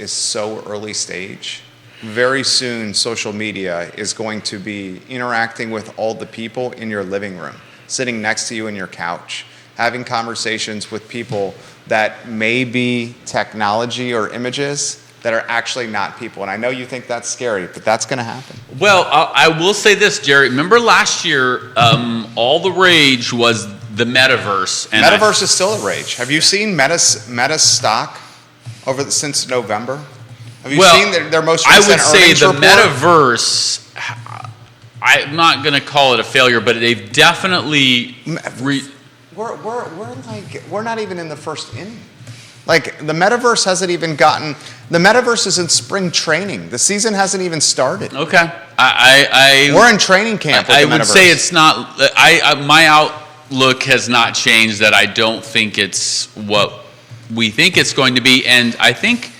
so early stage. Very soon, social media is going to be interacting with all the people in your living room, sitting next to you in your couch, having conversations with people that may be technology or images that are actually not people. And I know you think that's scary, but that's going to happen. Well, I will say this, Jerry. Remember last year, all the rage was the metaverse. And Metaverse is still a rage. Have you seen Meta's stock since November? Have you seen their most recent I would say earnings the report? Metaverse, I'm not going to call it a failure, but they've definitely... We're not even in the first inning. Like, the Metaverse hasn't even gotten... The Metaverse is in spring training. The season hasn't even started. Okay. We're in training camp with the Metaverse. I would say it's not... my outlook has not changed, that I don't think it's what we think it's going to be, and I think...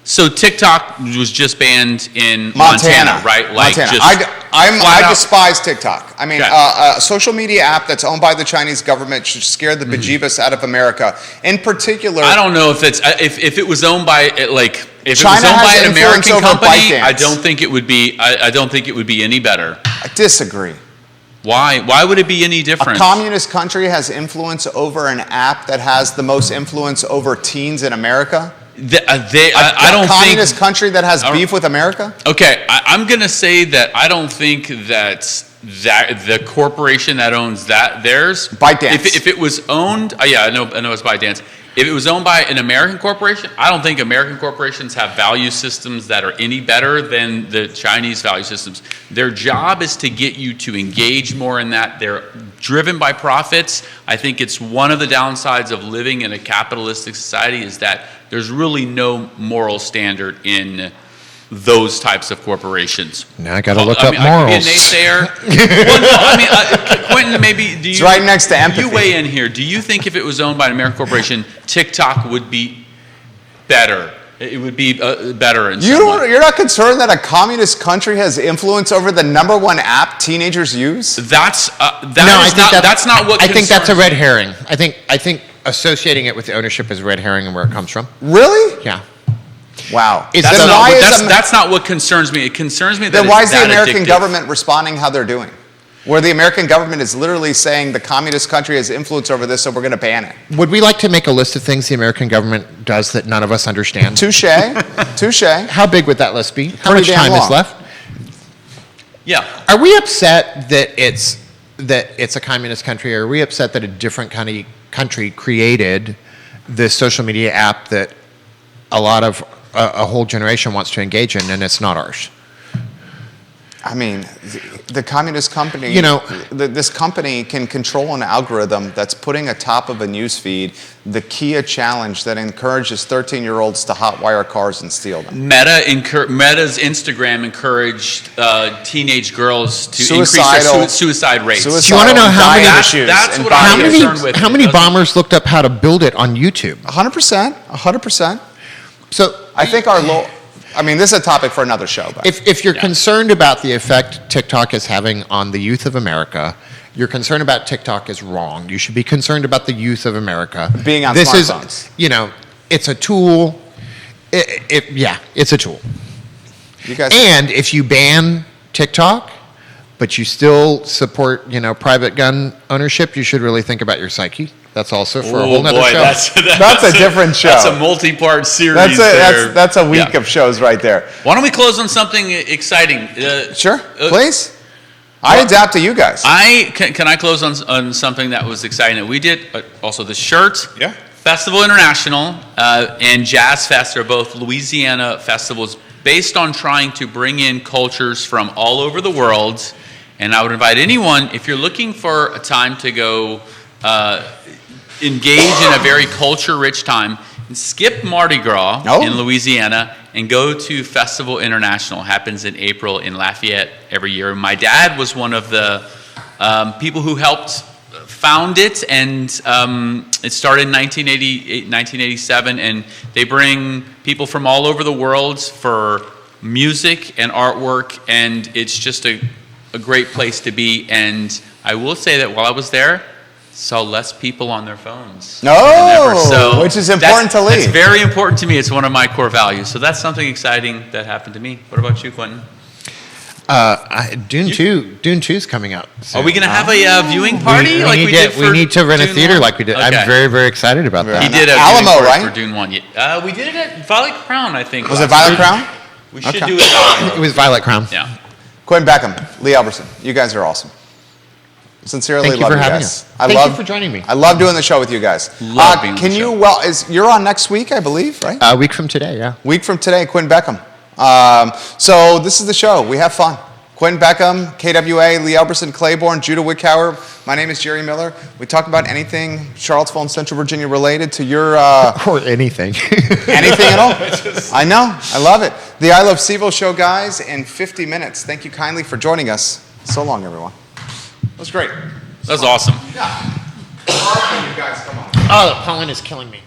So TikTok was just banned in Montana, right? Like Montana. Just I despise TikTok. I mean, Okay. A social media app that's owned by the Chinese government should scare the bejeebus out of America. In particular, I don't know if it's if it was owned by if China it was owned by has an influence American over company, ByteDance. I don't think it would be. I don't think it would be any better. I disagree. Why? Why would it be any different? A communist country has influence over an app that has the most influence over teens in America. I don't a communist think. country that has beef with America? Okay, I'm going to say that I don't think that the corporation that owns theirs. ByteDance. If it was owned, I know it's ByteDance. If it was owned by an American corporation, I don't think American corporations have value systems that are any better than the Chinese value systems. Their job is to get you to engage more in that. They're driven by profits. I think it's one of the downsides of living in a capitalistic society is that there's really no moral standard in those types of corporations. Now I got to look up I morals. could be a naysayer. Well, no, Quinton, maybe do you? It's right next to empathy. You weigh in here. Do you think if it was owned by an American corporation, TikTok would be better? It would be better in some way. You're not concerned that a communist country has influence over the #1 app teenagers use? That's No, I think that's not what. I think that's a concerns red herring. I think associating it with the ownership is a red herring and where it comes from. Really? Yeah. Wow. That's not what concerns me. It concerns me that Then why it's is the that American addictive. government responding how they're doing? Where the American government is literally saying the communist country has influence over this, so we're going to ban it. Would we like to make a list of things the American government does that none of us understand? Touche. Touche. How big would that list be? How Pretty much damn time is long. left? Yeah. Are we upset that it's a communist country? Or are we upset that a different kind of country created this social media app that a lot of a whole generation wants to engage in, and it's not ours? I mean, the communist company, this company can control an algorithm that's putting atop of a news feed the Kia challenge that encourages 13-year-olds to hotwire cars and steal them. Meta's Instagram encouraged teenage girls to increase their suicide rates. Do you want to know how many? That's what I'm concerned with. How many bombers looked up how to build it on YouTube? 100%. 100%. So I think this is a topic for another show. But. If you're concerned about the effect TikTok is having on the youth of America, your concern about TikTok is wrong. You should be concerned about the youth of America. Being on smartphones. It's a tool. It's a tool. You guys. And if you ban TikTok, but you still support, private gun ownership, you should really think about your psyche. That's also for a whole nother show. That's a different show. That's a multi-part series. That's a week of shows right there. Why don't we close on something exciting? Sure, please. I adapt to you guys. Can I close on something that was exciting that we did? Also, the shirt. Yeah. Festival International and Jazz Fest are both Louisiana festivals based on trying to bring in cultures from all over the world. And I would invite anyone, if you're looking for a time to go engage in a very culture-rich time, skip Mardi Gras in Louisiana and go to Festival International. Happens in April in Lafayette every year. My dad was one of the people who helped found it, and it started in 1987, and they bring people from all over the world for music and artwork, and it's just a great place to be. And I will say that while I was there, saw less people on their phones than ever. So which is important to leave. It's very important to me. It's one of my core values. So that's something exciting that happened to me. What about you, Quinton? Dune 2 is coming out soon. Are we going to have a viewing party we need to rent a theater like we did. Okay. I'm very, very excited about that. He did a Alamo, viewing party right? for Dune 1. We did it at Violet Crown, I think. Was it Violet Crown? We should Okay. do it at Alamo. It was Violet Crown. Yeah. Quinton Beckham, Lee Elberson, you guys are awesome. Sincerely Thank you love for you having guys. us. Thank you for joining me. I love doing the show with you guys. Love being on can the you? show. Well, you're on next week, I believe, right? A week from today, yeah. Week from today, Quinton Beckham. So this is the show. We have fun. Quinton Beckham, KWA, Lee Elberson, Clayborne, Judah Wickhauer. My name is Jerry Miller. We talk about anything Charlottesville and Central Virginia related to your... Or anything. anything at all. I know. I love it. The I Love CVille show, guys, in 50 minutes. Thank you kindly for joining us. So long, everyone. That was great. That was awesome. Yeah. You guys, come on. Oh, pollen is killing me.